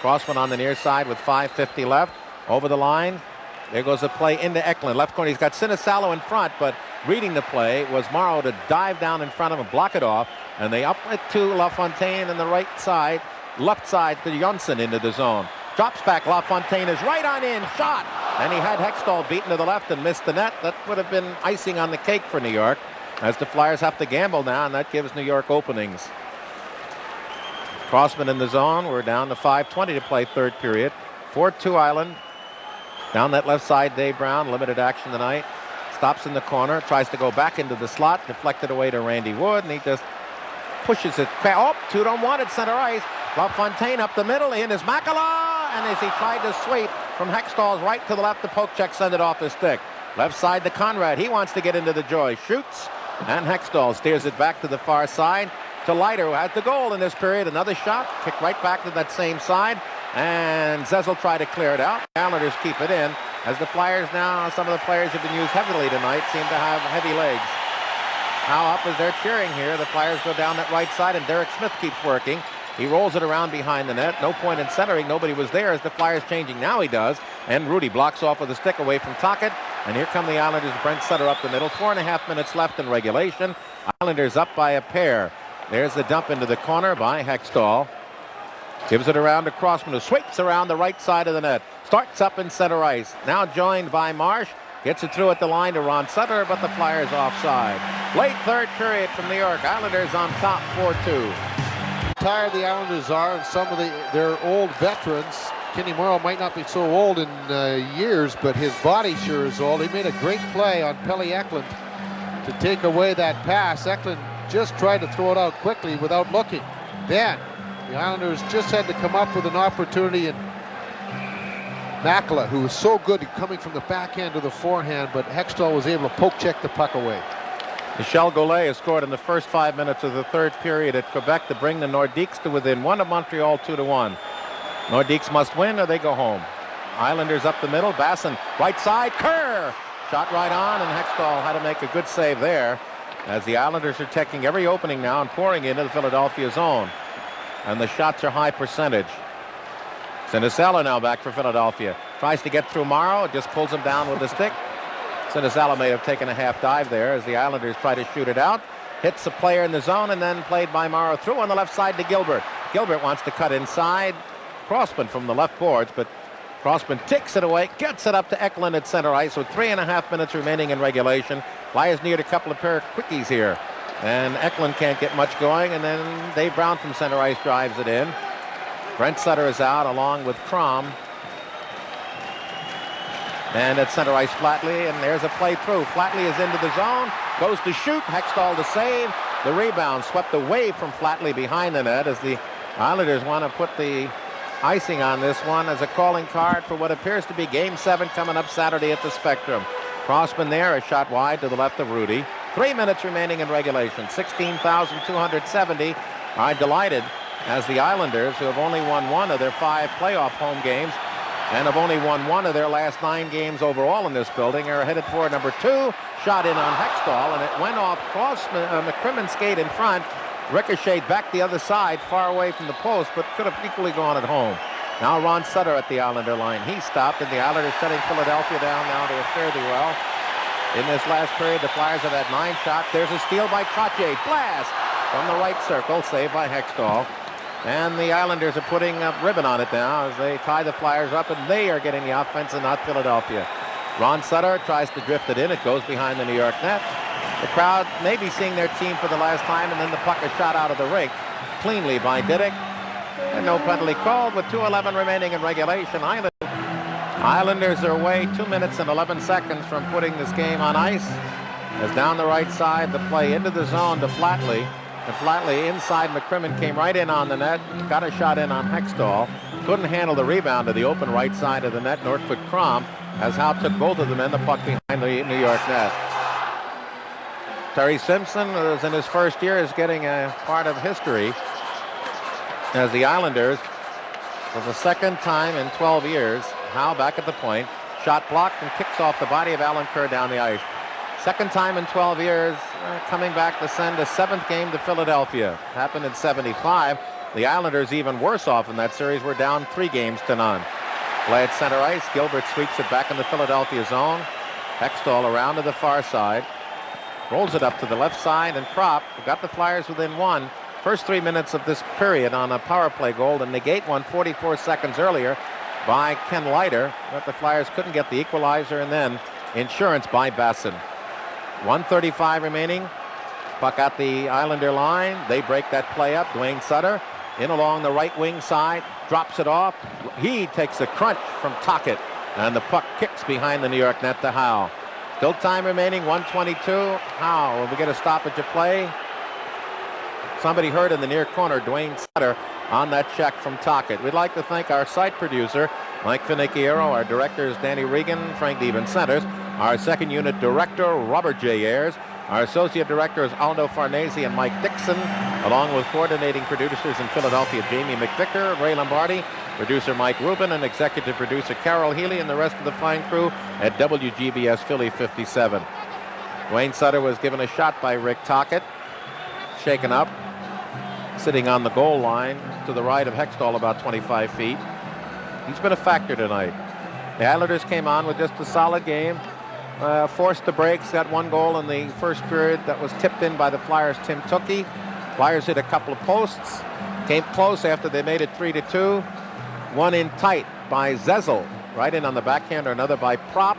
Crossman on the near side with 5:50 left. Over the line. There goes a play into Eklund. Left corner. He's got Sinisalo in front, but reading the play was Morrow to dive down in front of him, block it off, and they up it to LaFontaine on the right side, left side to Johnson into the zone. Drops back. LaFontaine is right on in. Shot. And he had Hextall beaten to the left and missed the net. That would have been icing on the cake for New York, as the Flyers have to gamble now, and that gives New York openings. Crossman in the zone. We're down to 5:20 to play third period. 4-2 Island. Down that left side, Dave Brown, limited action tonight. Stops in the corner, tries to go back into the slot, deflected away to Randy Wood, and he just pushes it. Oh, 2-on-1 at center ice. LaFontaine up the middle, in is Makala, and as he tried to sweep from Hextall's right to the left, the poke check sent it off his stick. Left side to Conrad. He wants to get into the joy. Shoots, and Hextall steers it back to the far side to Leiter, who had the goal in this period. Another shot, kicked right back to that same side, and Zezel tried to clear it out. Islanders keep it in, as the Flyers now, some of the players have been used heavily tonight, seem to have heavy legs. Now up as they're cheering here, the Flyers go down that right side, and Derek Smith keeps working. He rolls it around behind the net. No point in centering. Nobody was there as the Flyers changing. Now he does. And Rudy blocks off with a stick away from Tocchet. And here come the Islanders. Brent Sutter up the middle. 4.5 minutes left in regulation. Islanders up by a pair. There's the dump into the corner by Hextall. Gives it around to Crossman, who sweeps around the right side of the net. Starts up in center ice. Now joined by Marsh. Gets it through at the line to Ron Sutter, but the Flyers offside. Late third period from New York. Islanders on top 4-2. Tired the Islanders are, and some of their old veterans. Kenny Morrow might not be so old in years, but his body sure is old. He made a great play on Pelle Eklund to take away that pass. Eklund just tried to throw it out quickly without looking. Then the Islanders just had to come up with an opportunity, and Makala, who was so good at coming from the backhand to the forehand, but Hextall was able to poke check the puck away. Michel Goulet has scored in the first 5 minutes of the third period at Quebec to bring the Nordiques to within one of Montreal 2-1. Nordiques must win or they go home. Islanders up the middle. Basson, right side. Kerr! Shot right on, and Hextall had to make a good save there as the Islanders are taking every opening now and pouring into the Philadelphia zone. And the shots are high percentage. Sinisalo now back for Philadelphia. Tries to get through Morrow. Just pulls him down with the stick. Sinisalo may have taken a half dive there as the Islanders try to shoot it out. Hits a player in the zone and then played by Morrow through on the left side to Gilbert. Gilbert wants to cut inside. Crossman from the left boards, but Crossman takes it away, gets it up to Eklund at center ice with 3.5 minutes remaining in regulation. Flyers need a couple of pair of quickies here. And Eklund can't get much going, and then Dave Brown from center ice drives it in. Brent Sutter is out along with Crom. And at center ice, Flatley, and there's a play through. Flatley is into the zone, goes to shoot, Hextall to save. The rebound swept away from Flatley behind the net as the Islanders want to put the icing on this one as a calling card for what appears to be Game 7 coming up Saturday at the Spectrum. Crossman there, a shot wide to the left of Rudy. 3 minutes remaining in regulation. 16,270 are delighted as the Islanders, who have only won one of their 5 playoff home games and have only won one of their last 9 games overall in this building, are headed for number 2. Shot in on Hextall, and it went off Crossman, McCrimmon's skate in front. Ricocheted back the other side, far away from the post, but could have equally gone at home. Now Ron Sutter at the Islander line. He stopped, and the Islanders shutting Philadelphia down now to a fairly well. In this last period, the Flyers have had 9 shots. There's a steal by Trottier. Blast from the right circle, saved by Hextall. And the Islanders are putting a ribbon on it now as they tie the Flyers up, and they are getting the offense and not Philadelphia. Ron Sutter tries to drift it in. It goes behind the New York net. The crowd may be seeing their team for the last time, and then the puck is shot out of the rink cleanly by Diddick. And no penalty called with 2:11 remaining in regulation. Islanders are away 2 minutes and 11 seconds from putting this game on ice. As down the right side, the play into the zone to Flatley. And Flatley inside McCrimmon came right in on the net, got a shot in on Hextall. Couldn't handle the rebound to the open right side of the net, nor could Crom, as Howe took both of them in, the puck behind the New York net. Terry Simpson, who is in his first year, is getting a part of history as the Islanders, for the second time in 12 years, Howe back at the point, shot blocked and kicks off the body of Alan Kerr down the ice. Second time in 12 years, coming back to send a 7th game to Philadelphia. Happened in '75. The Islanders even worse off in that series. Were down 3 games to none. Play at center ice. Gilbert sweeps it back in the Philadelphia zone. Hextall around to the far side. Rolls it up to the left side, and Prop got the Flyers within 1. First 3 minutes of this period on a power play goal to negate one 44 seconds earlier by Ken Leiter, but the Flyers couldn't get the equalizer, and then insurance by Basson. 1:35 remaining. Puck at the Islander line. They break that play up. Dwayne Sutter in along the right wing side, drops it off. He takes a crunch from Tocchet, and the puck kicks behind the New York net to Howe. Still time remaining, 1:22. Howe, will we get a stoppage of play? Somebody hurt in the near corner, Dwayne Sutter, on that check from Tocchet. We'd like to thank our site producer, Mike Finicchiero, our directors, Danny Regan, Frank Deven-Centers, our second unit director, Robert J. Ayers, our associate directors, Aldo Farnese and Mike Dixon, along with coordinating producers in Philadelphia, Jamie McVicker, Ray Lombardi, producer Mike Rubin, and executive producer Carol Healy, and the rest of the fine crew at WGBS Philly 57. Dwayne Sutter was given a shot by Rick Tocchet, shaken up, sitting on the goal line to the right of Hextall about 25 feet. He's been a factor tonight. The Islanders came on with just a solid game, forced the breaks, got 1 goal in the first period that was tipped in by the Flyers' Tim Tukey. Flyers hit a couple of posts, came close after they made it 3-2. One in tight by Zezel, right in on the backhander, another by Prop,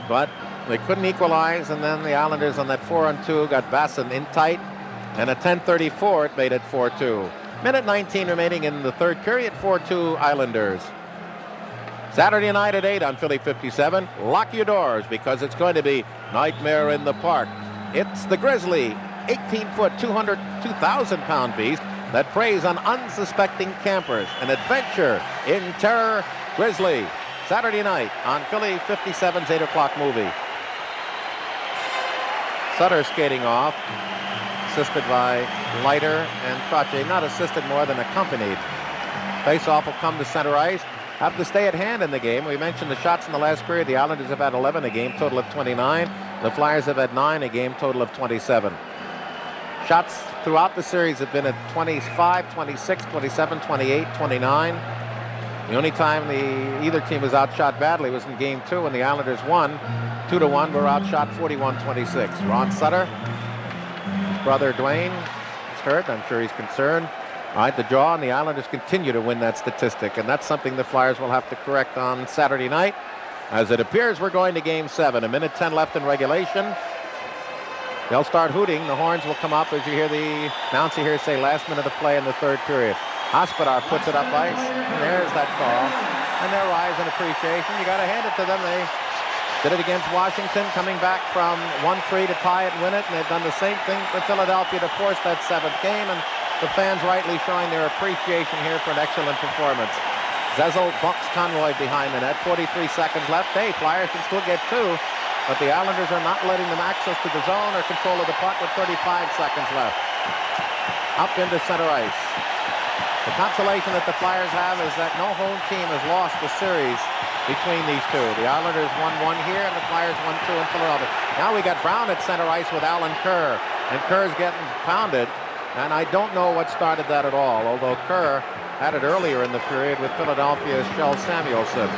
but they couldn't equalize, and then the Islanders on that 4-on-2 got Basson in tight, and at 10:34 it made it 4-2. Minute 19 remaining in the third period, 4-2 Islanders. Saturday night at 8 on Philly 57. Lock your doors because it's going to be Nightmare in the Park. It's the Grizzly, 18-foot, 202,000-pound beast that preys on unsuspecting campers. An adventure in terror, Grizzly. Saturday night on Philly 57's 8 o'clock movie. Sutter skating off, assisted by Leiter and Trottier. Not assisted, more than accompanied. Face-off will come to center ice. Have to stay at hand in the game. We mentioned the shots in the last period. The Islanders have had 11 a game, total of 29. The Flyers have had 9 a game, total of 27. Shots throughout the series have been at 25, 26, 27, 28, 29. The only time either team was outshot badly was in Game 2 when the Islanders won. 2-1, were outshot 41-26. Ron Sutter, his brother Dwayne, is hurt. I'm sure he's concerned. All right, the jaw, and the Islanders continue to win that statistic, and that's something the Flyers will have to correct on Saturday night. As it appears, we're going to Game 7. 1:10 left in regulation. They'll start hooting. The horns will come up as you hear the announcer here say last minute of play in the third period. Hospodar puts it up ice, and there's that call. And their rise in appreciation. You got to hand it to them. They did it against Washington, coming back from 1-3 to tie it and win it, and they've done the same thing for Philadelphia to force that 7th game, and the fans rightly showing their appreciation here for an excellent performance. Zezel bumps Conroy behind the net. 43 seconds left. Hey, Flyers can still get 2, but the Islanders are not letting them access to the zone or control of the puck with 35 seconds left. Up into center ice. The consolation that the Flyers have is that no home team has lost the series between these two. The Islanders won 1 here, and the Flyers won 2 in Philadelphia. Now we got Brown at center ice with Alan Kerr, and Kerr's getting pounded, and I don't know what started that at all, although Kerr had it earlier in the period with Philadelphia's Shel Samuelson.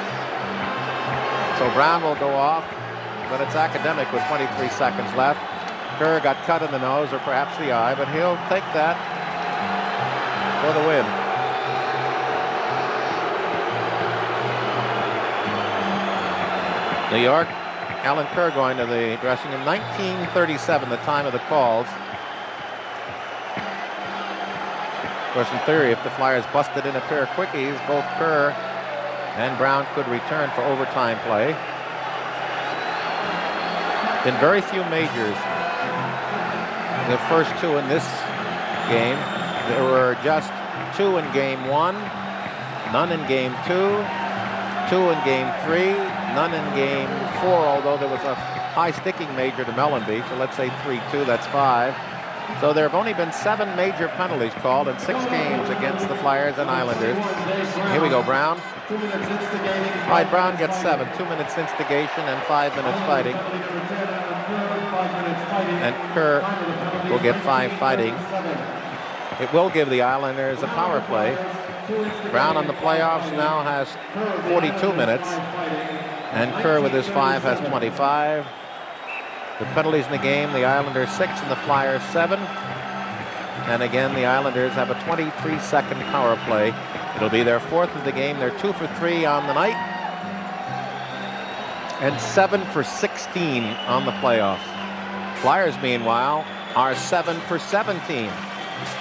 So Brown will go off, but it's academic with 23 seconds left. Kerr got cut in the nose or perhaps the eye, but he'll take that for the win. New York, Alan Kerr going to the dressing room. 1937, the time of the calls. Of course, in theory, if the Flyers busted in a pair of quickies, both Kerr and Brown could return for overtime play. In very few majors, the first 2 in this game, there were just 2 in Game 1, none in Game 2, 2 in Game 3, none in Game 4, although there was a high sticking major to Mellon Beach, so let's say 3-2, that's 5. So there have only been 7 major penalties called in 6 games against the Flyers and Islanders. Here we go, Brown. All right, Brown gets 7, 2 minutes instigation and 5 minutes fighting. And Kerr will get 5 fighting. It will give the Islanders a power play. Brown on the playoffs now has 42 minutes, and Kerr with his 5 has 25. The penalties in the game, the Islanders 6 and the Flyers 7. And again, the Islanders have a 23-second power play. It'll be their 4th of the game. They're 2 for 3 on the night, and 7 for 16 on the playoffs. Flyers, meanwhile, are 7 for 17.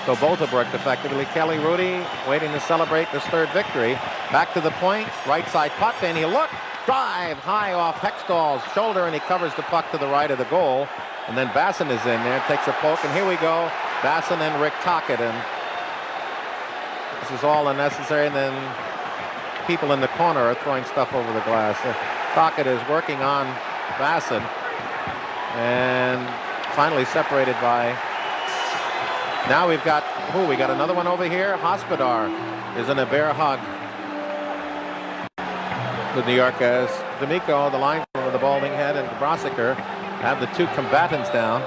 So both have worked effectively. Kelly Rudy waiting to celebrate this 3rd victory. Back to the point, right side puck, and he look, drive high off Hextall's shoulder, and he covers the puck to the right of the goal. And then Basson is in there, takes a poke, and here we go. Basson and Rick Tocchet, and this is all unnecessary. And then people in the corner are throwing stuff over the glass. Tocchet is working on Basson, and finally separated by. Now we've got, we got another one over here. Hospodar is in a bear hug with New York as D'Amico, the linesman with the balding head, and Brosiker have the 2 combatants down.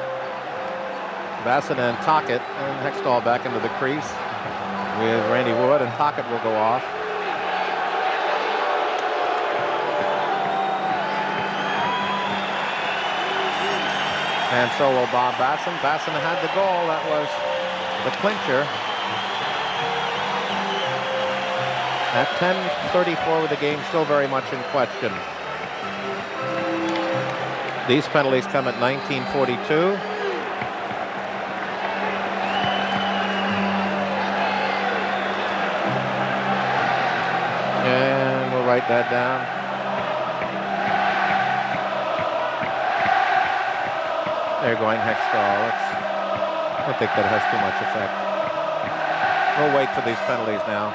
Basson and Tocchet, and Hextall back into the crease with Randy Wood, and Tocchet will go off. And so will Bob Basson. Basson had the goal. That was the clincher. At 10:34 with the game still very much in question. These penalties come at 19:42. And we'll write that down. They're going Hextall. I don't think that has too much effect. We'll wait for these penalties now.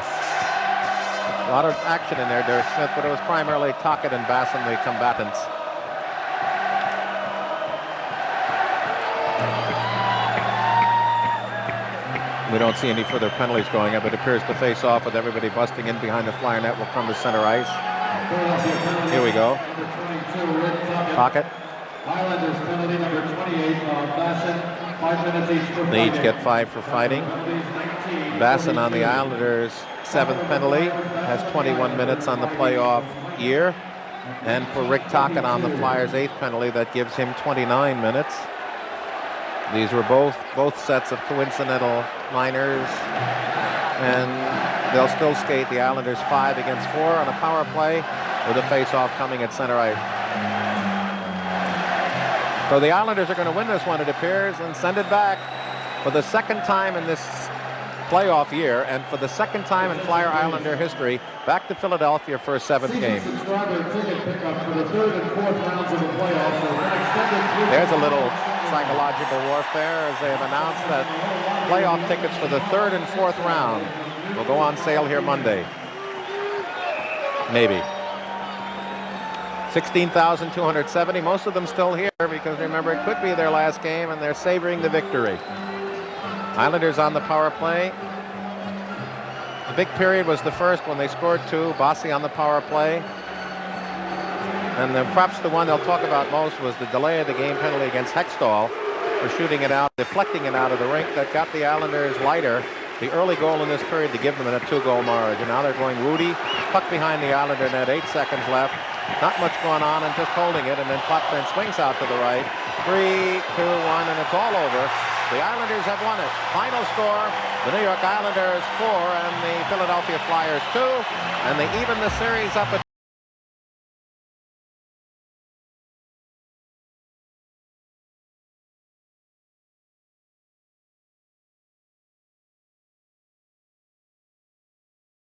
A lot of action in there, Derek Smith, but it was primarily Tocchet and Basson, the combatants. We don't see any further penalties going up. It appears to face off with everybody busting in behind the Flyer net will come to center ice. Here we go. Pocket. Islanders penalty number 28 on Bassett. 5 minutes each for They each get 5 for fighting. Bassett on the Islanders' 7th penalty has 21 minutes on the playoff year. And for Rick Tocchet on the Flyers' 8th penalty, that gives him 29 minutes. These were both sets of coincidental minors, and they'll still skate the Islanders 5 against 4 on a power play with a face-off coming at center ice. So the Islanders are going to win this one, it appears, and send it back for the second time in this playoff year, and for the second time in Flyer Islander history, back to Philadelphia for a 7th game. There's a little psychological warfare as they have announced that playoff tickets for the 3rd and 4th round will go on sale here Monday. Maybe. 16,270, most of them still here because remember it could be their last game and they're savoring the victory. Islanders on the power play. The big period was the first when they scored 2. Bossy on the power play. And perhaps the one they'll talk about most was the delay of the game penalty against Hextall for shooting it out, deflecting it out of the rink that got the Islanders lighter. The early goal in this period to give them a 2-goal margin. Now they're going Rudy, puck behind the Islander net, 8 seconds left. Not much going on and just holding it, and then puck then swings out to the right. 3, 2, 1, and it's all over. The Islanders have won it. Final score, the New York Islanders 4 and the Philadelphia Flyers 2, and they even the series up at